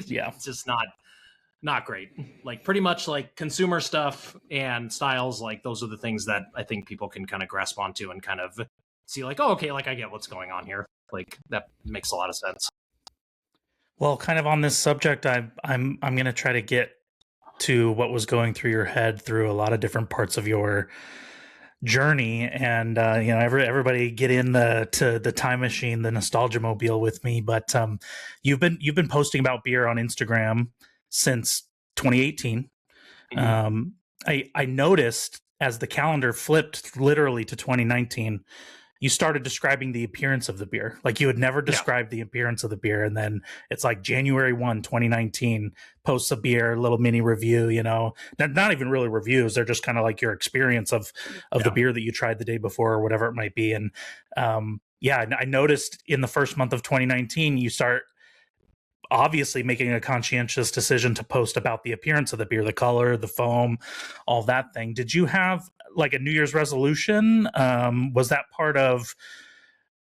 Yeah. It's just not great. Like pretty much like consumer stuff and styles. Like those are the things that I think people can kind of grasp onto and kind of see like, oh, okay, like I get what's going on here. Like that makes a lot of sense. Well, kind of on this subject, I'm going to try to get to what was going through your head through a lot of different parts of your journey, and everybody get in to the time machine, the nostalgia mobile with me. But you've been posting about beer on Instagram since 2018. I noticed as the calendar flipped literally to 2019, you started describing the appearance of the beer. Like you had never described the appearance of the beer. And then it's like January 1, 2019, posts a beer, little mini review, not even really reviews. They're just kind of like your experience of the beer that you tried the day before or whatever it might be. And I noticed in the first month of 2019, you start obviously making a conscientious decision to post about the appearance of the beer, the color, the foam, all that thing. Did you have like a New Year's resolution? Was that part of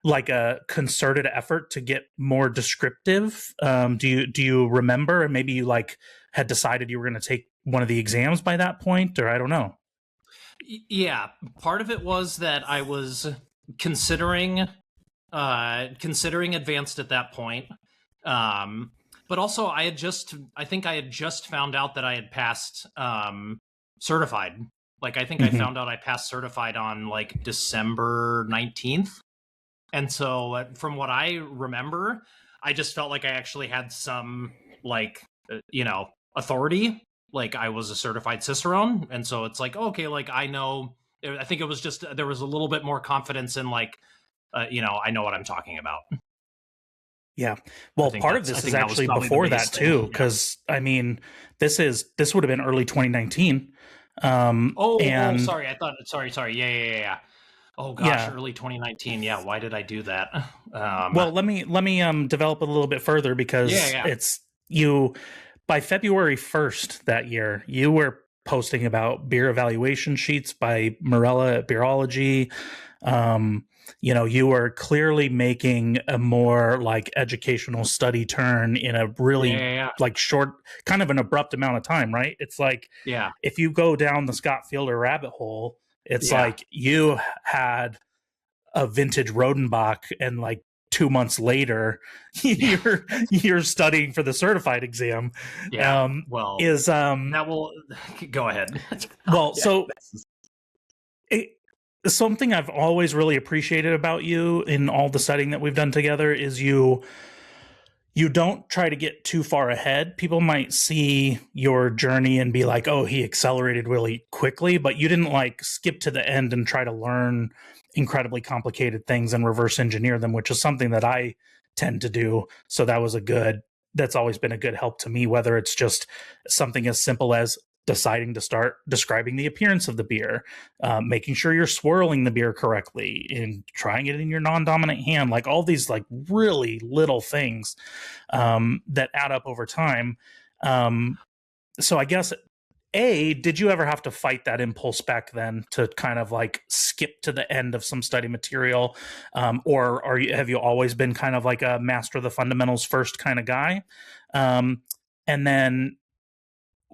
like a concerted effort to get more descriptive? Do you remember? And maybe you like had decided you were going to take one of the exams by that point, or I don't know. Yeah, part of it was that I was considering advanced at that point. But also I think I had just found out that I had passed certified. Like I think I found out I passed certified on like December 19th. And so from what I remember, I just felt like I actually had some like, authority. Like I was a certified Cicerone. And so it's like, okay, like I know, I think it was just, there was a little bit more confidence in like, I know what I'm talking about. Yeah. Well, part of this is actually before that too, because I mean, this would have been early 2019. Sorry. I thought, sorry. Yeah. Oh gosh, early 2019. Yeah. Why did I do that? Well, let me develop it a little bit further because it's you by February 1st that year, you were posting about beer evaluation sheets by Morella at Beerology. you were clearly making a more like educational study turn in a Yeah, really yeah, yeah. like short, kind of an abrupt amount of time, right? It's like Yeah, if you go down the Scott Fielder rabbit hole, it's yeah, like you had a vintage Rodenbach and like 2 months later yeah, you're studying for the certified exam. yeah. um Well, is that will go ahead. well Yeah. so it, something I've always really appreciated about you in all the studying that we've done together is you don't try to get too far ahead. People might see your journey and be like, oh, he accelerated really quickly, but you didn't like skip to the end and try to learn incredibly complicated things and reverse engineer them, which is something that I tend to do. So that's always been a good help to me, whether it's just something as simple as deciding to start describing the appearance of the beer, making sure you're swirling the beer correctly and trying it in your non-dominant hand, like all these like really little things that add up over time. So I guess did you ever have to fight that impulse back then to kind of like skip to the end of some study material, or have you always been kind of like a master of the fundamentals first kind of guy? And then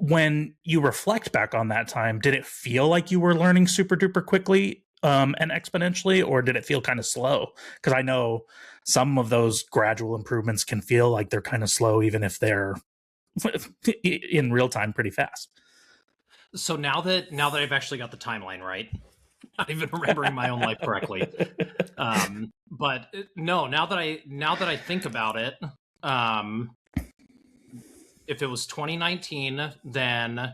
when you reflect back on that time, did it feel like you were learning super duper quickly and exponentially, or did it feel kind of slow? Because I know some of those gradual improvements can feel like they're kind of slow, even if they're in real time pretty fast. So now that I've actually got the timeline right, not even remembering my own life correctly. But no, now that I think about it, um, if it was 2019, then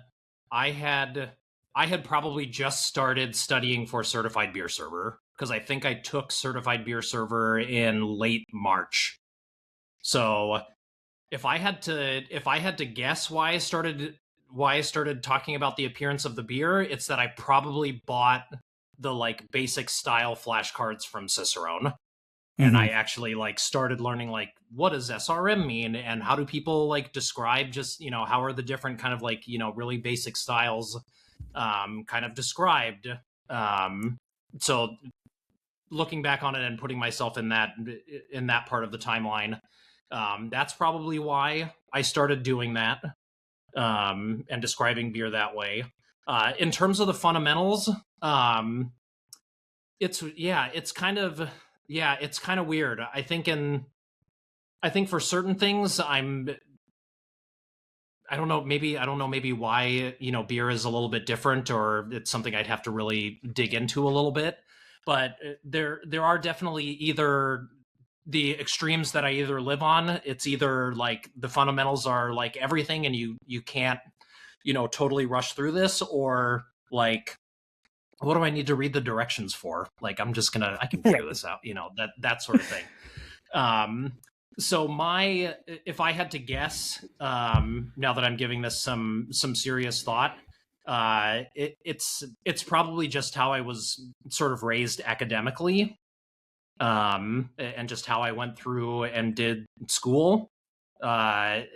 I had I had probably just started studying for certified beer server because I think I took certified beer server in late March. So if I had to guess why I started talking about the appearance of the beer, it's that I probably bought the like basic style flashcards from Cicerone, and I Mm-hmm. actually like started learning like what does SRM mean and how do people like describe just how are the different kind of like really basic styles kind of described. um so looking back on it and putting myself in that part of the timeline, that's probably why I started doing that, and describing beer that way. In terms of the fundamentals, um, it's kind of weird. I think for certain things, I don't know maybe why beer is a little bit different, or it's something I'd have to really dig into a little bit. But there are definitely either the extremes that I either live on. It's either like the fundamentals are like everything and you can't totally rush through this, or like what do I need to read the directions for? Like I can figure Right. this out, that sort of thing. Um, so if I had to guess, now that I'm giving this some serious thought, it's probably just how I was sort of raised academically, and just how I went through and did school. That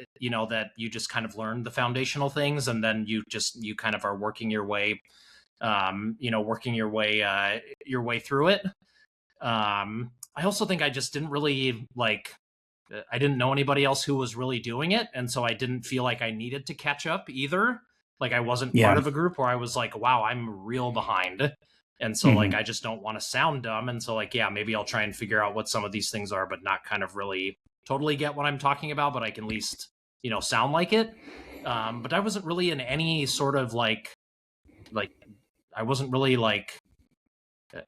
you just kind of learn the foundational things, and then you kind of are working your way, your way through it. I also think I just didn't really like. I didn't know anybody else who was really doing it, and so I didn't feel like I needed to catch up either. Like I wasn't part Yeah. of a group where I was like, "Wow, I'm real behind," and so like Mm-hmm. I just don't want to sound dumb, and so like yeah, maybe I'll try and figure out what some of these things are, but not kind of really totally get what I'm talking about, but I can at least sound like it. But I wasn't really in any sort of like I wasn't really like.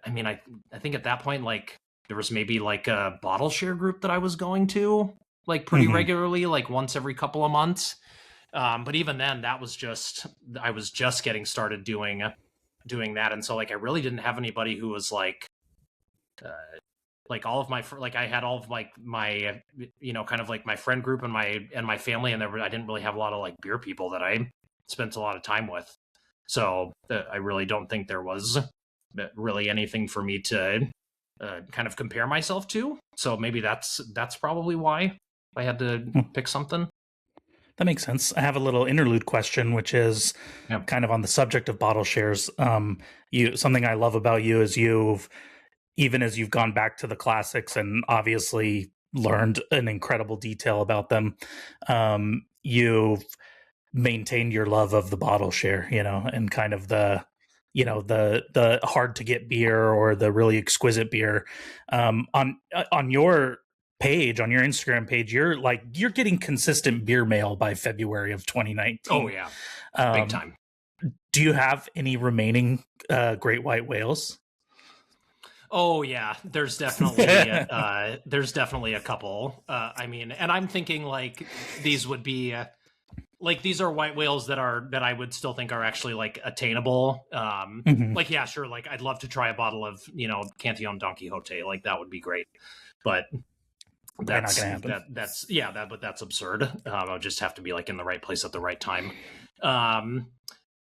I mean, I think at that point, like there was maybe like a bottle share group that I was going to like pretty Mm-hmm. regularly, like once every couple of months. But even then, that was just I was just getting started doing that, and so like I really didn't have anybody who was uh, like all of my like I had all of my kind of like my friend group and my family, and I didn't really have a lot of like beer people that I spent a lot of time with. So I really don't think there was really anything for me to kind of compare myself to. So maybe that's probably why I had to pick something. That makes sense. I have a little interlude question, which is Yeah. kind of on the subject of bottle shares. You something I love about you is even as you've gone back to the classics and obviously learned an incredible detail about them, you've maintained your love of the bottle share, and kind of the hard to get beer or the really exquisite beer. On your page, on your Instagram page, you're getting consistent beer mail by February of 2019. Oh yeah, big Um, time. do you have any remaining great white whales? Oh yeah, there's definitely a couple. I mean, and I'm thinking like these would be like these are white whales that I would still think are actually like attainable. Mhm. Like yeah, sure. Like I'd love to try a bottle of Cantillon Don Quixote. Like that would be great. But Probably not going to happen. that's yeah, but that's absurd. I'll just have to be like in the right place at the right time. Um,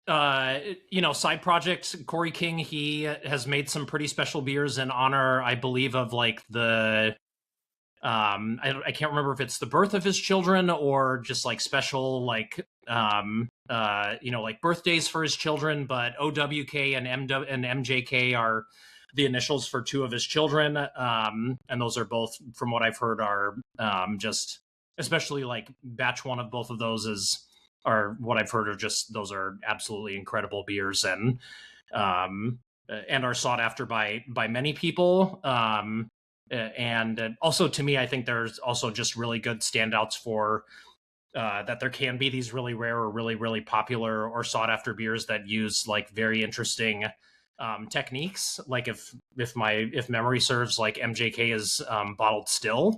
Side project Corey King, he has made some pretty special beers in honor, I believe, of like the I can't remember if it's the birth of his children or just like special like like birthdays for his children, but OWK and MJK are the initials for two of his children, and those are both, from what I've heard, are just especially like batch one of both of those are what I've heard are just those are absolutely incredible beers and are sought after by many people. And also to me, I think there's also just really good standouts for that there can be these really rare or really, really popular or sought after beers that use like very interesting techniques. Like if memory serves, like MJK is bottled still.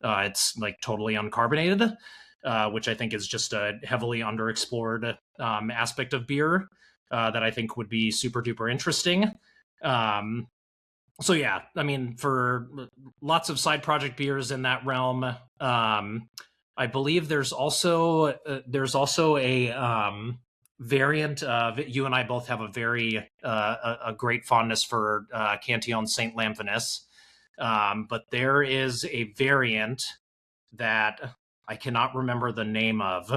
It's like totally uncarbonated, which I think is just a heavily underexplored aspect of beer that I think would be super duper interesting. So yeah, I mean, for lots of side project beers in that realm, I believe there's also a variant. You and I both have a very a great fondness for Cantillon Saint Lampanus, but there is a variant that I cannot remember the name of.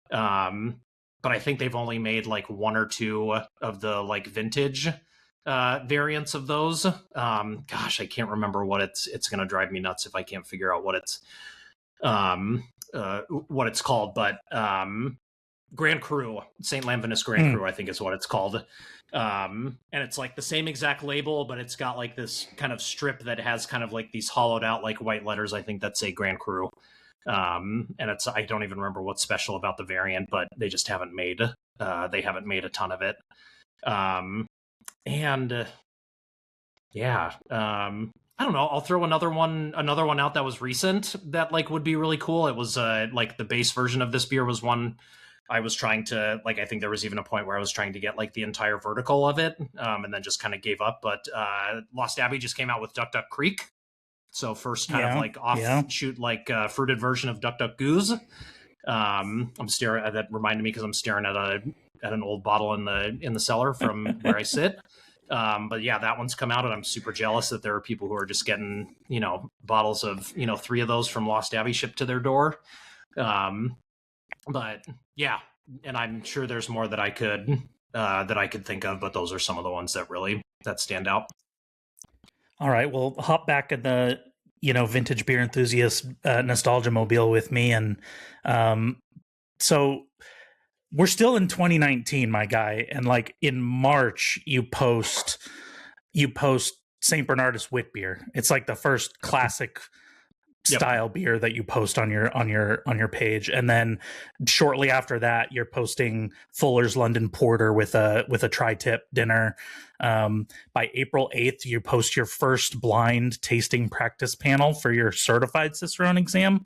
But I think they've only made like one or two of the like vintage variants of those. Gosh, I can't remember what it's going to drive me nuts if I can't figure out what it's called. But Grand Cru, Saint Lampanus Grand Cru, I think is what it's called. And it's like the same exact label, but it's got like this kind of strip that has kind of like these hollowed out like white letters, I think, that say Grand Cru. And it's, I don't even remember what's special about the variant, but they just haven't made a ton of it. I don't know, I'll throw another one out that was recent that like would be really cool. It was like the base version of this beer was one I was trying to, like, I think there was even a point where I was trying to get like the entire vertical of it, and then just kind of gave up. But Lost Abbey just came out with Duck Duck Creek, so first kind of like offshoot like fruited version of Duck Duck Goose. I'm staring at that, reminded me because I'm staring at an old bottle in the cellar from where I sit. But yeah, that one's come out, and I'm super jealous that there are people who are just getting bottles of 3 of those from Lost Abbey shipped to their door. But yeah, and I'm sure there's more that I could think of, but those are some of the ones that stand out. All right, well, hop back in the vintage beer enthusiast nostalgia mobile with me, and so we're still in 2019, my guy, and like in March you post St. Bernardus wit beer. It's like the first classic style beer that you post on your page, and then shortly after that you're posting Fuller's London Porter with a tri-tip dinner. By April 8th you post your first blind tasting practice panel for your certified Cicerone exam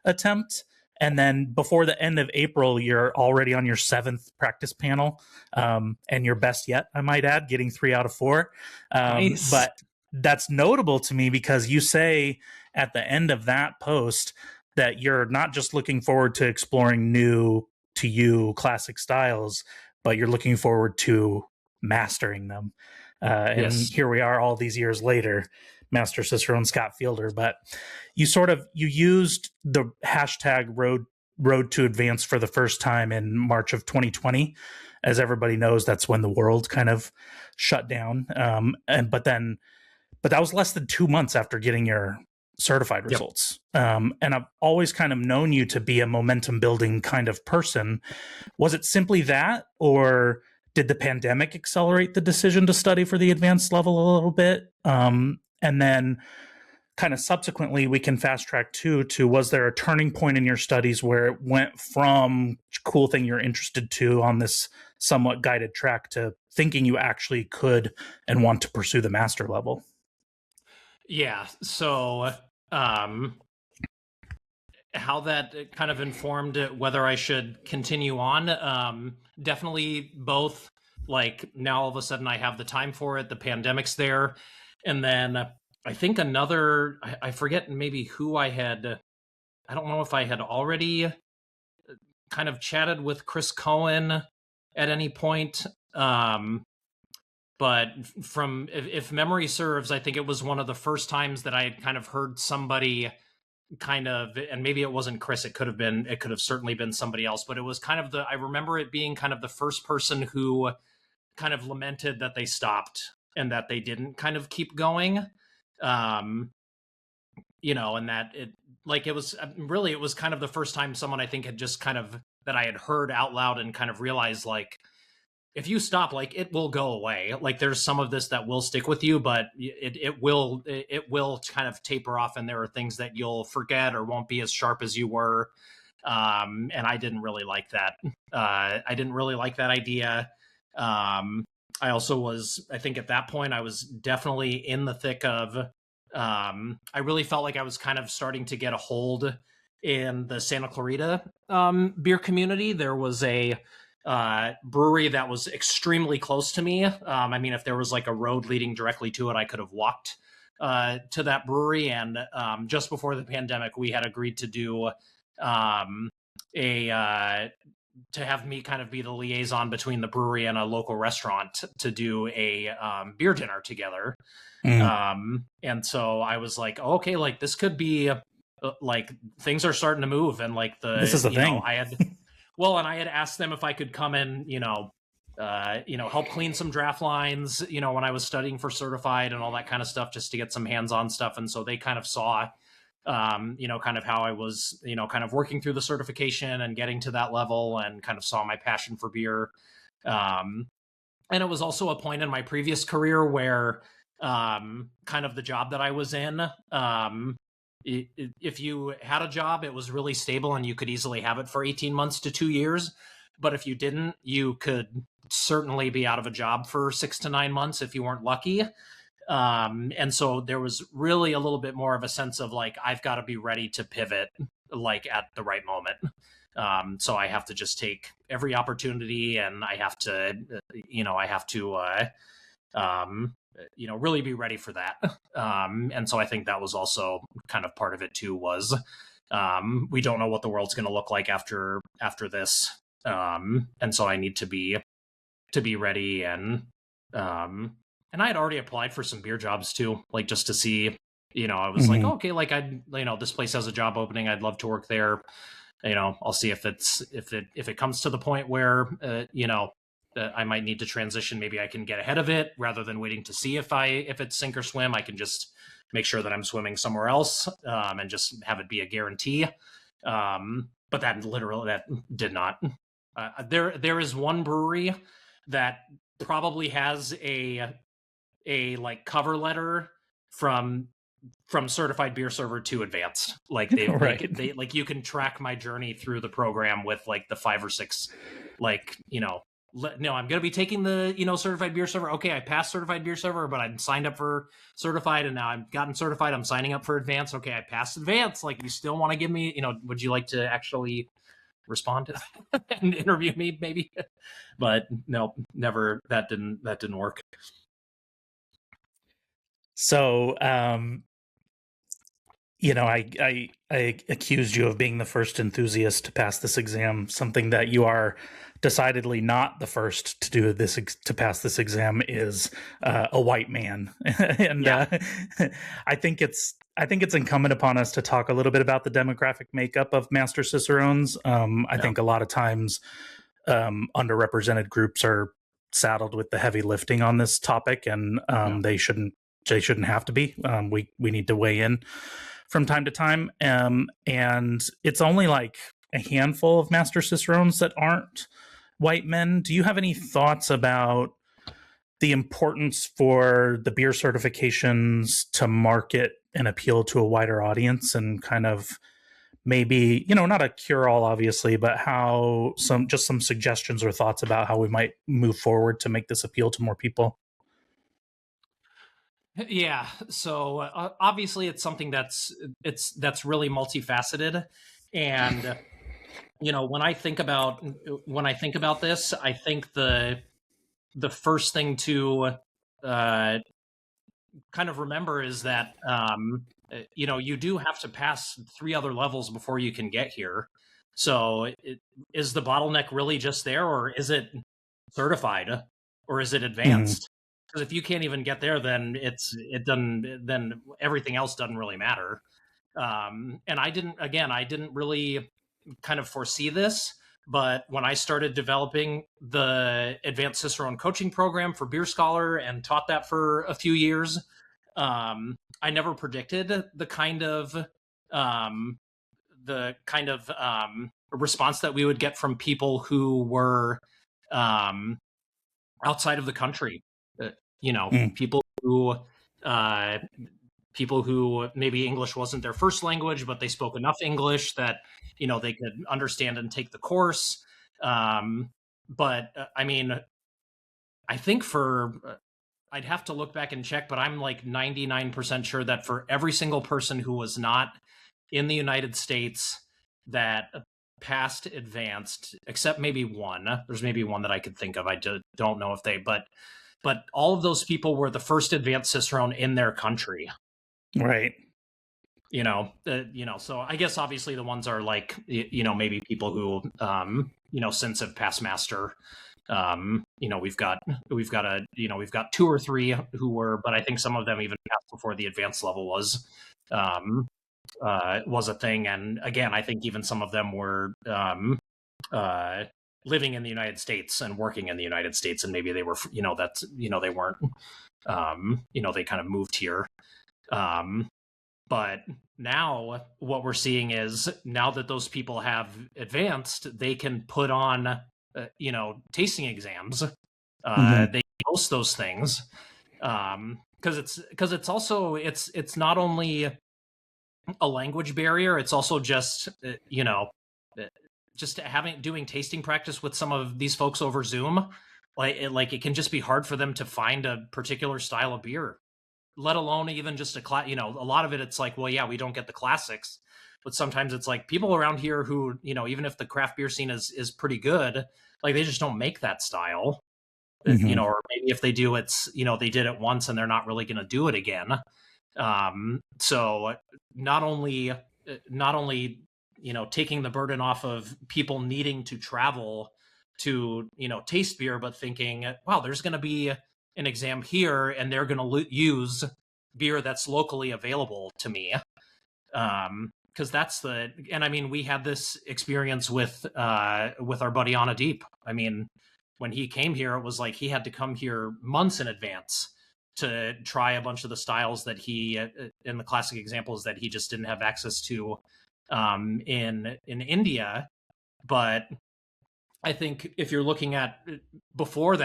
attempt, and then before the end of April you're already on your 7th practice panel, and your best yet, I might add, getting 3 out of 4. Nice. But that's notable to me because you say at the end of that post that you're not just looking forward to exploring new to you classic styles, but you're looking forward to mastering them. And here we are all these years later, Master Cicerone Scott Fielder. But you used the hashtag road to advance for the first time in March of 2020. As everybody knows, that's when the world kind of shut down. But then but that was less than 2 months after getting your certified Yep. results. And I've always kind of known you to be a momentum building kind of person. Was it simply that, or did the pandemic accelerate the decision to study for the advanced level a little bit? And then kind of subsequently, we can fast track to was there a turning point in your studies where it went from cool thing you're interested to on this somewhat guided track to thinking you actually could and want to pursue the master level? Yeah. So, how that kind of informed whether I should continue on. Definitely both. Like now, all of a sudden, I have the time for it. The pandemic's there, and then I think another. I forget maybe who I had. I don't know if I had already kind of chatted with Chris Cohen at any point. But from if memory serves, I think it was one of the first times that I had kind of heard somebody kind of, and maybe it wasn't Chris, it could have certainly been somebody else, but it was kind of I remember it being kind of the first person who kind of lamented that they stopped and that they didn't kind of keep going. um and that it was really, it was kind of the first time someone, I think, had just kind of, that I had heard out loud and kind of realized, like, if you stop, like, it will go away. Like, there's some of this that will stick with you, but it will kind of taper off, and there are things that you'll forget or won't be as sharp as you were. And I didn't really like that. I didn't really like that idea. I also was, I think at that point, I was definitely in the thick of, I really felt like I was kind of starting to get a hold in the Santa Clarita beer community. There was a brewery that was extremely close to me. I mean, if there was like a road leading directly to it, I could have walked to that brewery. And just before the pandemic, we had agreed to do a to have me kind of be the liaison between the brewery and a local restaurant to do a beer dinner together. And so I was like, oh, okay, like this could be like things are starting to move, and like This is the thing. I had and I had asked them if I could come in, help clean some draft lines, when I was studying for certified and all that kind of stuff, just to get some hands-on stuff. And so they kind of saw, kind of how I was, kind of working through the certification and getting to that level, and kind of saw my passion for beer. And it was also a point in my previous career where kind of the job that I was in, if you had a job, it was really stable and you could easily have it for 18 months to 2 years. But if you didn't, you could certainly be out of a job for 6 to 9 months if you weren't lucky. And so there was really a little bit more of a sense of like, I've got to be ready to pivot like at the right moment. So I have to just take every opportunity, and I have to, really be ready for that. And so I think that was also kind of part of it too, was we don't know what the world's going to look like after this. And so I need to be ready. And I had already applied for some beer jobs too, like just to see, I was like, okay, like this place has a job opening. I'd love to work there. I'll see if it comes to the point where, I might need to transition. Maybe I can get ahead of it rather than waiting to see if it's sink or swim. I can just make sure that I'm swimming somewhere else, and just have it be a guarantee. But that did not. There is one brewery that probably has a like cover letter from certified beer server to advanced. Like Right. they like, you can track my journey through the program with like the 5 or 6, like, no, I'm going to be taking the, certified beer server. Okay, I passed certified beer server, but I'm signed up for certified, and now I've gotten certified. I'm signing up for advanced. Okay, I passed advanced. Like, you still want to give me, would you like to actually respond and interview me maybe? But no, never. That didn't work. So, I accused you of being the first enthusiast to pass this exam. Something that you are decidedly not the first to do this, to pass this exam, is a white man. And I think it's incumbent upon us to talk a little bit about the demographic makeup of Master Cicerones. I think a lot of times underrepresented groups are saddled with the heavy lifting on this topic, and they shouldn't they shouldn't have to be. We need to weigh in from time to time, and it's only like a handful of Master Cicerones that aren't white men. Do you have any thoughts about the importance for the beer certifications to market and appeal to a wider audience, and kind of maybe, not a cure all obviously, but how some suggestions or thoughts about how we might move forward to make this appeal to more people? Yeah, so obviously it's something that's really multifaceted, and when I think about this, I think the first thing to uh, kind of remember is that you do have to pass 3 other levels before you can get here. So is the bottleneck really just there, or is it certified, or is it Mm-hmm. advanced? Because if you can't even get there, then then everything else doesn't really matter. And I didn't really kind of foresee this, but when I started developing the Advanced Cicerone coaching program for Beer Scholar and taught that for a few years, I never predicted um, the kind of response that we would get from people who were um, outside of the country. Uh, Mm-hmm. people who uh, people who maybe English wasn't their first language, but they spoke enough English that they could understand and take the course. But I mean, I think I'd have to look back and check, but I'm like 99% sure that for every single person who was not in the United States that passed advanced, except maybe one, there's maybe one that I could think of. I don't know if but all of those people were the first advanced Cicerone in their country. Right. So I guess obviously the ones are like, maybe people who, since have passed master. We've got 2 or 3 who were, but I think some of them even passed before the advanced level um, was a thing. And again, I think even some of them were, uh, living in the United States and working in the United States, and maybe they were, they weren't, they kind of moved here. But now what we're seeing is, now that those people have advanced, they can put on, tasting exams. Mm-hmm. They post those things, because it's also it's not only a language barrier. It's also just uh, just doing tasting practice with some of these folks over Zoom. It can just be hard for them to find a particular style of beer, let alone even just a lot of it, it's like, well, yeah, we don't get the classics, but sometimes it's like people around here who, even if the craft beer scene is pretty good, like they just don't make that style. Mm-hmm. Or maybe if they do, it's, they did it once and they're not really going to do it again. So not only taking the burden off of people needing to travel to taste beer, but thinking, wow, there's going to be an exam here and they're going to use beer that's locally available to me. Because and I mean, we had this experience with our buddy Anna Deep. I mean, when he came here, it was like he had to come here months in advance to try a bunch of the styles that he, in the classic examples, that he just didn't have access to in India. But I think if you're looking at before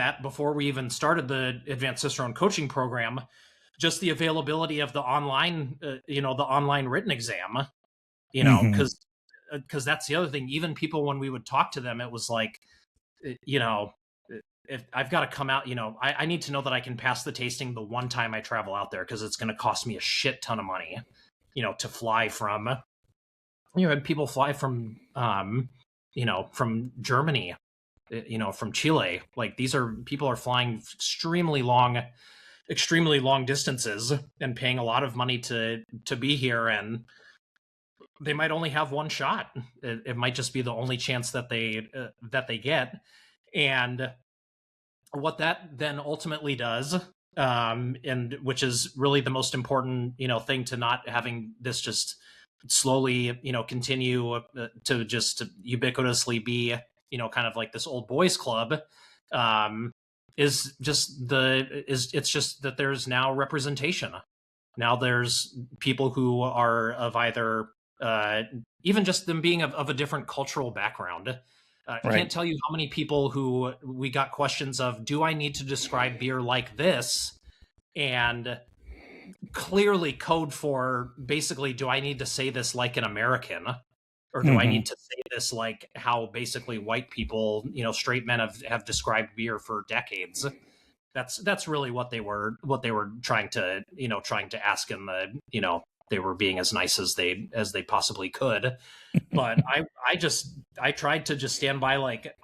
we even started the Advanced Cicerone coaching program, just the availability of the online, the online written exam, Mm-hmm. because that's the other thing. Even people, when we would talk to them, it was like, you know, if I've got to come out, I need to know that I can pass the tasting the one time I travel out there, because it's going to cost me a shit ton of money, to fly from. Had people fly from, from Germany, from Chile. Like, these are people are flying extremely long distances and paying a lot of money to be here, and they might only have one shot. It might just be the only chance that they get, and what that then ultimately does, and which is really the most important thing to not having this just slowly continue to just ubiquitously be kind of like this old boys club, um, is just it's just that there's now representation. Now there's people who are of either even just them being of a different cultural background. I can't Right. tell you how many people who we got questions of, do I need to describe beer like this? And clearly code for basically, do I need to say this like an American? Or do I Hmm. need to say this like how basically white people, straight men have described beer for decades? That's really what they were trying to ask in they were being as nice as they possibly could. But I tried to just stand by, like,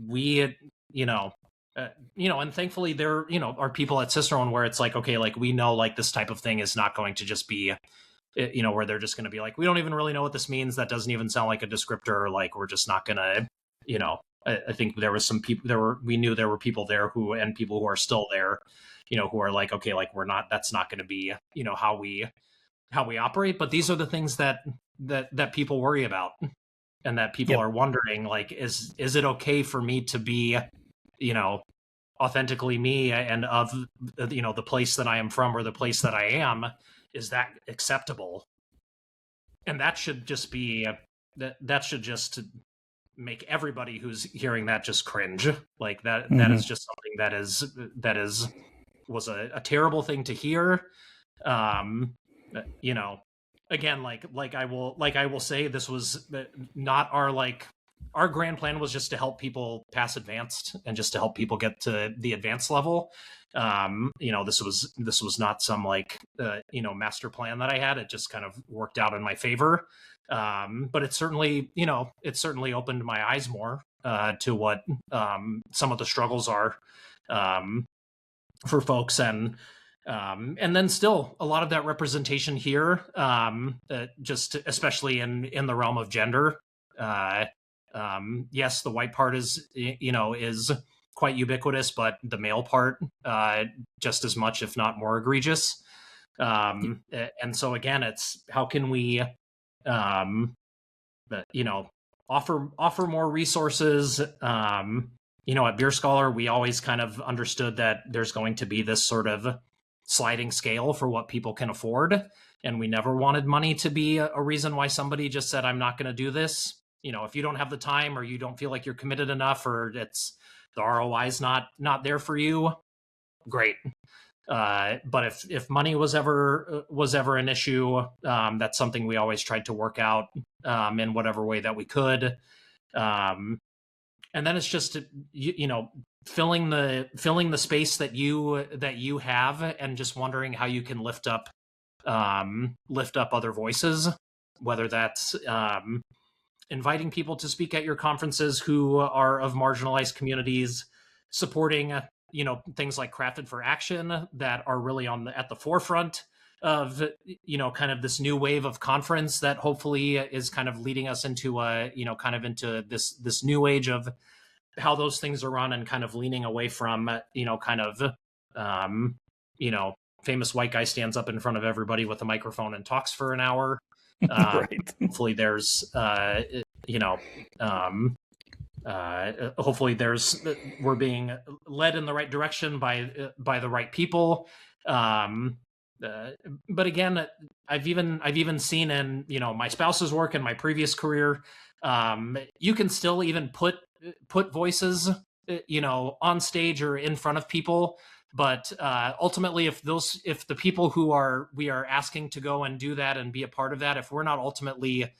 we you know and thankfully there are people at Cicerone where it's like, okay, like, we know, like, this type of thing is not going to just be where they're just going to be like, we don't even really know what this means, that doesn't even sound like a descriptor, like, we're just not gonna you know I think there was some people we knew there were people there and people who are still there, who are like, okay, like, that's not going to be how we operate. But these are the things that people worry about, and that people Yep. are wondering, like, is it okay for me to be you know authentically me, and of the place that I am from, or the place that I am? Is that acceptable? And that should just be that should just make everybody who's hearing that just cringe. Like, that Hmm. is just something that was a terrible thing to hear. um you know Again, like I will say, this was not our grand plan was just to help people pass advanced, and just to help people get to the advanced level. This was not some, like, master plan that I had. It just kind of worked out in my favor. But it certainly opened my eyes more to what some of the struggles are, um, for folks. And then still a lot of that representation here, just especially in the realm of gender. uh, yes, the white part is quite ubiquitous, but the male part, just as much, if not more egregious. And so again, it's how can we um, you know offer more resources. At Beer Scholar, we always kind of understood that there's going to be this sort of sliding scale for what people can afford, and we never wanted money to be a reason why somebody just said, I'm not going to do this. If you don't have the time, or you don't feel like you're committed enough, or it's the ROI's not there for you, great. But if money was ever an issue, that's something we always tried to work out, in whatever way that we could. Um, and then it's just filling the space that you have, and just wondering how you can lift up other voices, whether that's inviting people to speak at your conferences who are of marginalized communities, supporting things like Crafted for Action, that are really at the forefront of kind of this new wave of conference that hopefully is kind of leading us into kind of into this new age of how those things are run, and kind of leaning away from kind of um you know famous white guy stands up in front of everybody with a microphone and talks for an hour. Right. Hopefully there's you know hopefully there's we're being led in the right direction by the right people. um but again, I've even seen in my spouse's work and my previous career, you can still even put voices on stage or in front of people. But ultimately, if the people we are asking to go and do that and be a part of that, if we're not ultimately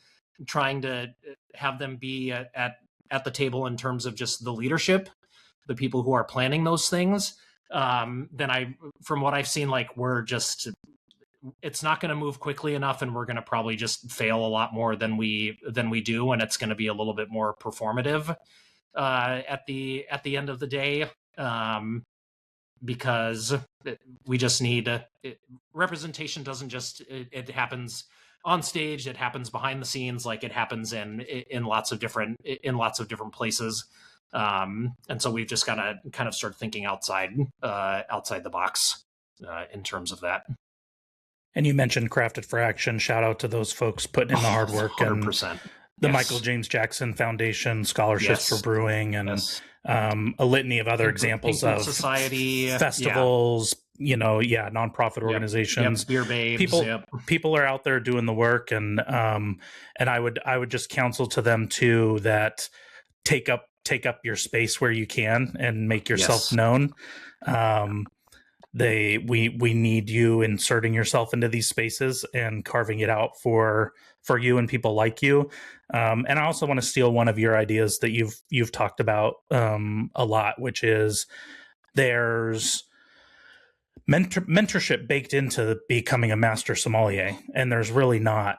trying to have them be at the table in terms of just the leadership, the people who are planning those things, then from what I've seen, like, it's not going to move quickly enough, and we're going to probably just fail a lot more than we do, and it's going to be a little bit more performative at the end of the day, because we just need representation. Doesn't just it happens on stage, it happens behind the scenes, like, it happens in lots of different places. And so we've just got to kind of start thinking outside the box in terms of that. And you mentioned Crafted for Action. Shout out to those folks putting in the hard work and 100%. the Michael James Jackson Foundation scholarships for brewing, and a litany of other examples of society festivals, nonprofit organizations, beer babes. People are out there doing the work, and I would just counsel to them too that take up your space where you can and make yourself known. We need you inserting yourself into these spaces and carving it out for you and people like you. And I also want to steal one of your ideas that you've talked about a lot, which is there's mentorship baked into becoming a master sommelier, and there's really not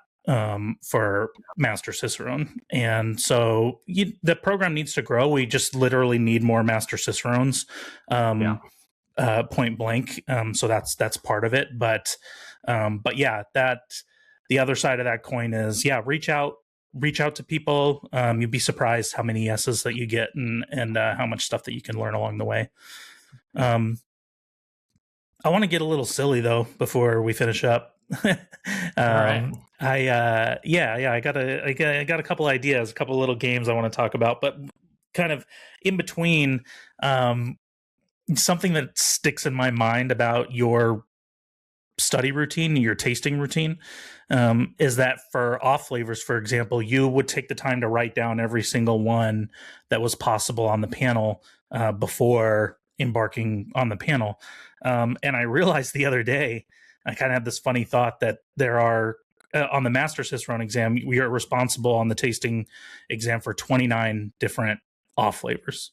for Master Cicerone. And so the program needs to grow. We just literally need more Master Cicerones. Point blank. So that's part of it. But yeah, that the other side of that coin is, reach out to people. You'd be surprised how many yeses that you get, and how much stuff that you can learn along the way. I want to get a little silly though before we finish up. All right. I got a couple ideas, a couple little games I want to talk about, but kind of in between, something that sticks in my mind about your study routine, your tasting routine, is that for off flavors, for example, you would take the time to write down every single one that was possible on the panel before embarking on the panel. And I realized the other day, I kind of had this funny thought that there are, on the Master Cicerone exam, we are responsible on the tasting exam for 29 different off flavors.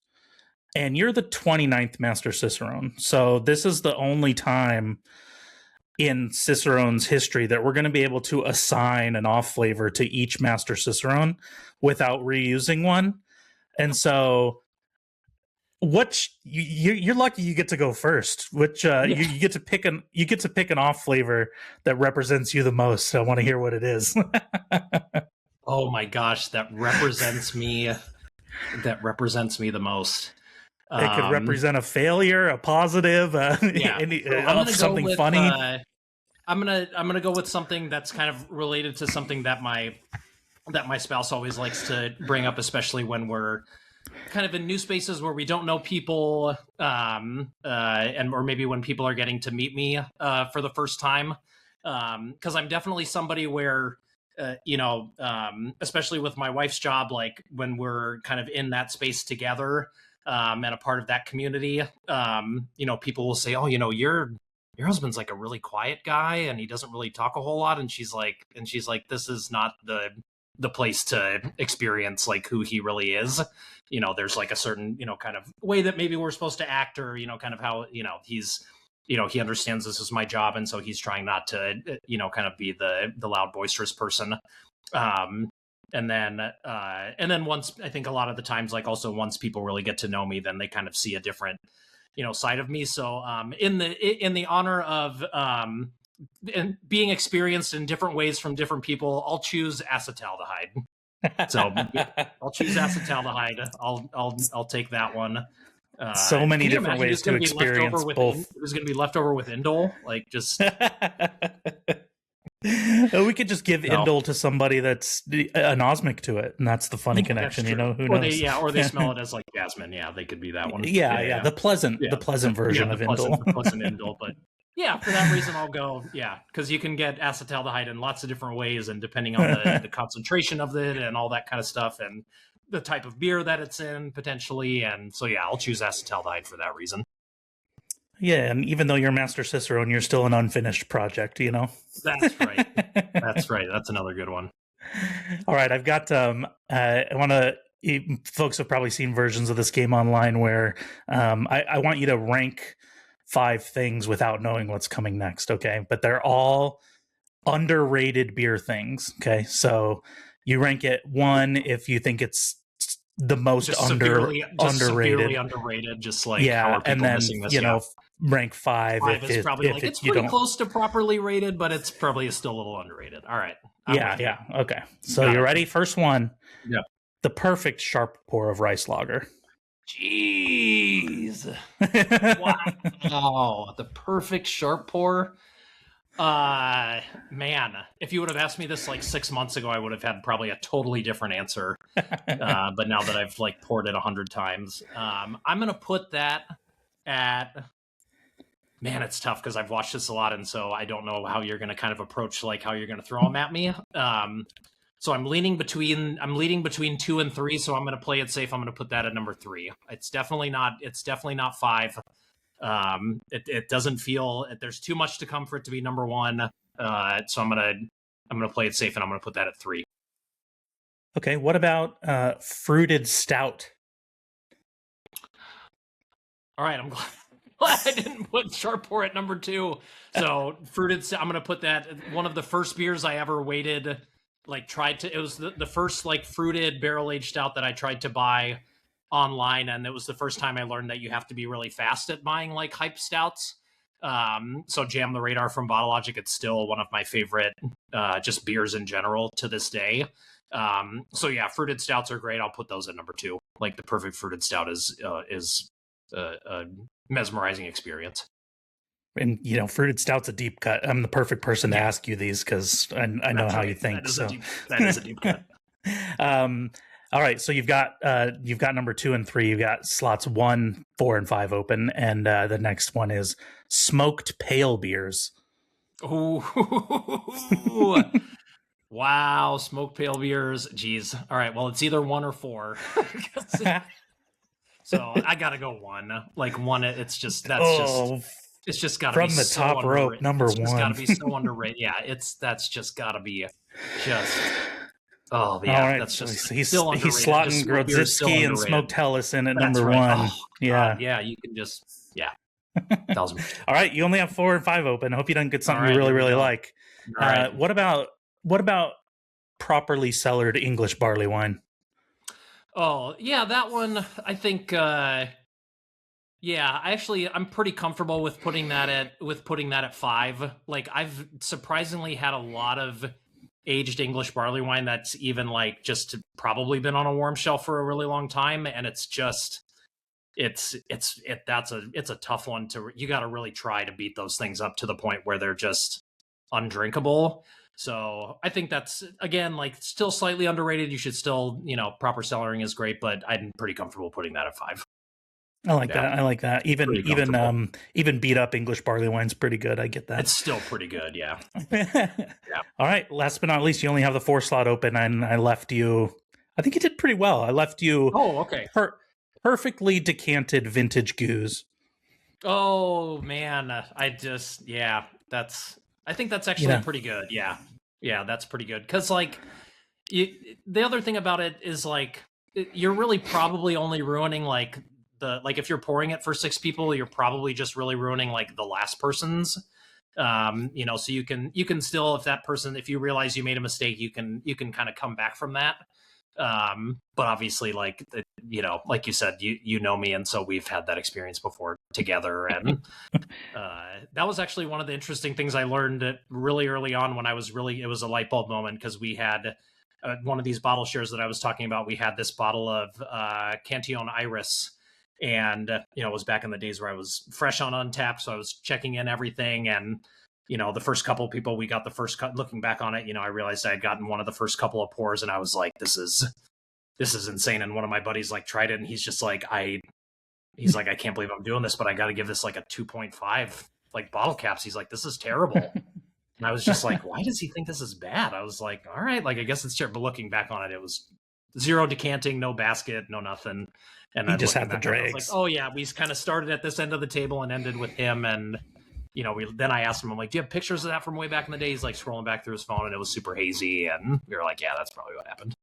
And you're the 29th Master Cicerone. So this is the only time in Cicerone's history that we're going to be able to assign an off flavor to each Master Cicerone without reusing one. And so you're lucky you get to go first, which you get to pick an off flavor that represents you the most. So I want to hear what it is. Oh my gosh, that represents me the most. It could represent a failure, a positive, something funny. I'm gonna go with something that's kind of related to something that my spouse always likes to bring up, especially when we're kind of in new spaces where we don't know people, or maybe when people are getting to meet me for the first time. Because I'm definitely somebody where, especially with my wife's job, like when we're kind of in that space together, and a part of that community, people will say, "Oh, your husband's like a really quiet guy and he doesn't really talk a whole lot." And she's like, "This is not the place to experience like who he really is. There's like a certain, kind of way that maybe we're supposed to act, or, kind of how, he's, he understands this is my job. And so he's trying not to, kind of be the loud, boisterous person." And then once, I think a lot of the times, like also once people really get to know me, then they kind of see a different, side of me. So in the honor of and being experienced in different ways from different people, I'll choose acetaldehyde. So I'll choose acetaldehyde. I'll take that one. So many different ways to experience both. It was going to be left over with indole, like just. We could just give indole to somebody that's anosmic to it, and that's the funny connection. Who knows? Or they smell it as like jasmine. Yeah, they could be that one. Yeah. The pleasant version of indole. The pleasant indole, but. Yeah, for that reason, I'll go, because you can get acetaldehyde in lots of different ways, and depending on the concentration of it and all that kind of stuff, and the type of beer that it's in, potentially. And so, I'll choose acetaldehyde for that reason. Yeah, and even though you're Master Cicerone, you're still an unfinished project, That's right. That's right. That's another good one. All right, I've got, I want to, folks have probably seen versions of this game online where I want you to rank 5 things without knowing what's coming next, okay? But they're all underrated beer things, okay? So you rank it 1 if you think it's the most severely underrated, just like how are people missing this? Rank 5 if is probably like it's pretty close to properly rated, but it's probably still a little underrated. All right, okay. So you ready? First one, the perfect sharp pour of rice lager. Jeez. Wow. The perfect sharp pour. Man, if you would have asked me this like 6 months ago, I would have had probably a totally different answer. But now that I've like poured it 100 times, I'm gonna put that at. Man, it's tough because I've watched this a lot, and so I don't know how you're gonna kind of approach like how you're gonna throw them at me. So I'm leaning between 2 and 3. So I'm gonna play it safe. I'm gonna put that at number 3. It's definitely not. It's definitely not 5. It doesn't feel. There's too much to come for it to be number 1. So I'm gonna play it safe, and I'm gonna put that at 3. Okay, what about fruited stout? All right, I'm glad I didn't put sharp pour at number 2. So fruited, I'm gonna put that one of the first beers I ever waited. Like tried to. It was the first like fruited barrel aged stout that I tried to buy online, and it was the first time I learned that you have to be really fast at buying like hype stouts. So Jam the Radar from Bottle Logic, it's still one of my favorite just beers in general to this day. So yeah, fruited stouts are great. I'll put those at number 2. Like the perfect fruited stout is a mesmerizing experience. And you know, fruited stout's a deep cut. I'm the perfect person to ask you these because I know how you think. That is a deep cut. All right, so you've got number 2 and 3. You've got slots 1, 4, and 5 open, and the next one is smoked pale beers. Ooh. Wow, smoked pale beers. Jeez. All right, well, it's either 1 or 4. So I gotta go 1. Like 1, it's just it's just gotta from be the so top rope, number 1. It's gotta be so underrated. Yeah, that's just gotta be just. Oh yeah, all right. That's just so he's still underrated. He's slotting Grodzisky and smoked Hellison at number 1. Oh, God, yeah, you can just 1,000. All right, you only have 4 and 5 open. I hope you don't get something Right, you really like. Right. What about properly cellared English barley wine? Oh yeah, that one. I think. Yeah, I'm pretty comfortable with putting that at 5. Like I've surprisingly had a lot of aged English barley wine that's even like just probably been on a warm shelf for a really long time, and it's just it's a tough one to. You got to really try to beat those things up to the point where they're just undrinkable. So I think that's, again, like still slightly underrated. You should still, proper cellaring is great, but I'm pretty comfortable putting that at 5. I like that. Even beat up English barley wine's pretty good. I get that. It's still pretty good, yeah. All right. Last but not least, you only have the 4 slot open, and I left you. I think you did pretty well. I left you. Oh, okay. Perfectly decanted vintage goose. Oh man, I think that's actually pretty good. Yeah, that's pretty good. Because like, the other thing about it is like you're really probably only ruining like if you're pouring it for 6 people, you're probably just really ruining like the last person's. So you can still, if you realize you made a mistake, you can kind of come back from that. But obviously, like like you said, you know me, and so we've had that experience before together, and that was actually one of the interesting things I learned really early on when it was a light bulb moment, because we had one of these bottle shares that I was talking about. We had this bottle of Cantillon Iris, and it was back in the days where I was fresh on Untapped, so I was checking in everything, and the first couple of people we got the first cut. Looking back on it, I realized I had gotten one of the first couple of pours, and I was like, this is insane. And one of my buddies like tried it, and he's just like, I can't believe I'm doing this, but I got to give this like a 2.5 like bottle caps. He's like, this is terrible. And I was just like, why does he think this is bad? I was like, all right, like I guess it's terrible. But looking back on it, it was 0 decanting, no basket, no nothing. And I just had the dregs. Like, oh yeah, we kind of started at this end of the table and ended with him. And then I asked him, I'm like, do you have pictures of that from way back in the day? He's like scrolling back through his phone, and it was super hazy. And we were like, yeah, that's probably what happened.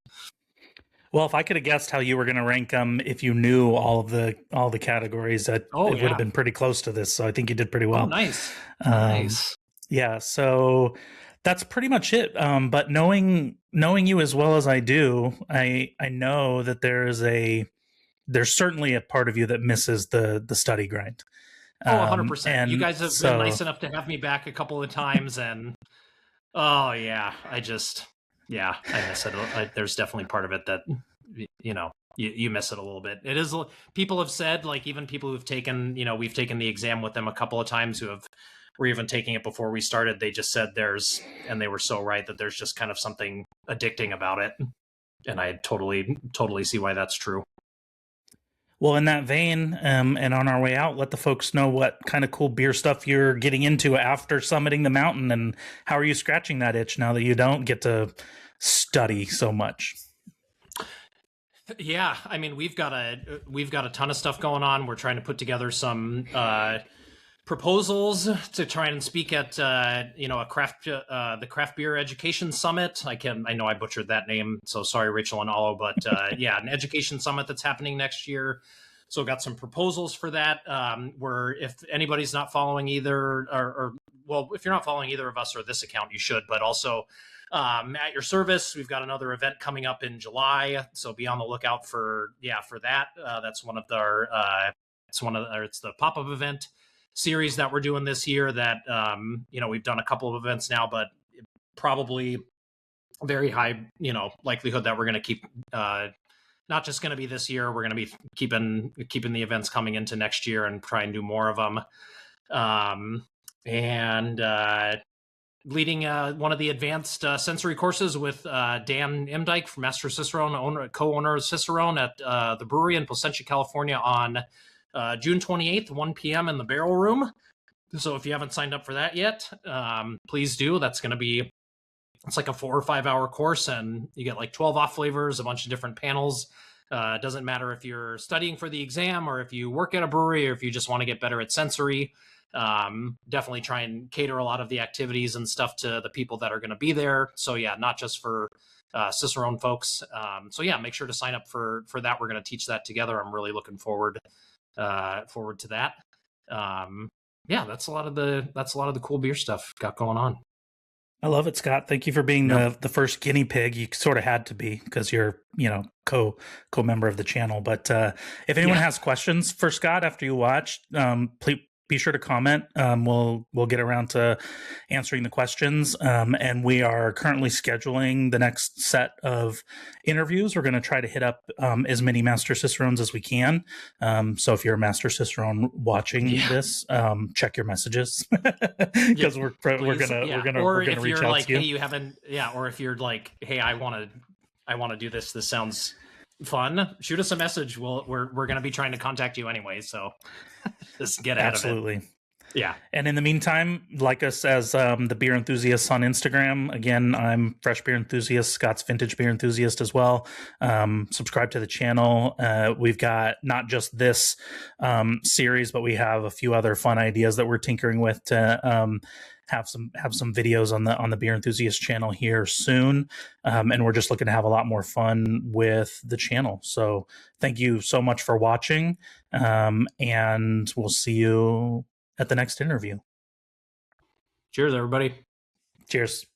Well, if I could have guessed how you were going to rank them, if you knew all the categories, it would have been pretty close to this. So I think you did pretty well. Oh, nice. Nice. Yeah. So that's pretty much it. But knowing you as well as I do, I know that there's certainly a part of you that misses the study grind. 100%. You guys have been nice enough to have me back a couple of times, and I miss it. There's definitely part of it that you miss it a little bit. It is, people have said, like, even people who've taken, we've taken the exam with them a couple of times, who have were even taking it before we started, they just said and they were so right, that there's just kind of something addicting about it. And I totally see why that's true. Well, in that vein, and on our way out, let the folks know what kind of cool beer stuff you're getting into after summiting the mountain, and how are you scratching that itch now that you don't get to study so much? Yeah, I mean, we've got a ton of stuff going on. We're trying to put together some proposals to try and speak at a the craft beer education summit. I know I butchered that name, so sorry, Rachel and Olo, but yeah, an education summit that's happening next year. So got some proposals for that. Where if anybody's not following either, or well, if you're not following either of us or this account, you should. But also, at your service, we've got another event coming up in July, so be on the lookout for that. That's one of our it's the pop-up event series that we're doing this year. That we've done a couple of events now, but probably very high likelihood that we're going to keep. Not just going to be this year. We're going to be keeping the events coming into next year and try and do more of them. And leading one of the advanced sensory courses with Dan Imdike from Master Cicerone, co-owner of Cicerone, at the brewery in Placentia, California, on June 28th, 1 p.m. in the Barrel Room. So if you haven't signed up for that yet, please do. That's going to be, it's like a 4 or 5 hour course, and you get like 12 off flavors, a bunch of different panels. It doesn't matter if you're studying for the exam, or if you work at a brewery, or if you just want to get better at sensory. Definitely try and cater a lot of the activities and stuff to the people that are going to be there. So yeah, not just for Cicerone folks. So yeah, make sure to sign up for that. We're going to teach that together. I'm really looking forward to that. Yeah, that's a lot of the cool beer stuff got going on. I love it, Scott. Thank you for being the first guinea pig. You sort of had to be, because you're co-member of the channel. But if anyone has questions for Scott after you watch, please be sure to comment. We'll get around to answering the questions. And we are currently scheduling the next set of interviews. We're going to try to hit up as many Master Cicerones as we can. So if you're a Master Cicerone watching this, check your messages, because we're gonna reach out to you. Hey, you haven't, or if you're like, hey, I want to do this. This sounds fun. Shoot us a message. We're going to be trying to contact you anyway. So just get out of it. Absolutely. Yeah. And in the meantime, like us as the Beer Enthusiasts on Instagram. Again, I'm Fresh Beer Enthusiast. Scott's Vintage Beer Enthusiast as well. Subscribe to the channel. We've got not just this series, but we have a few other fun ideas that we're tinkering with to have some videos on the Beer Enthusiast channel here soon. And we're just looking to have a lot more fun with the channel. So thank you so much for watching. And we'll see you at the next interview. Cheers, everybody. Cheers.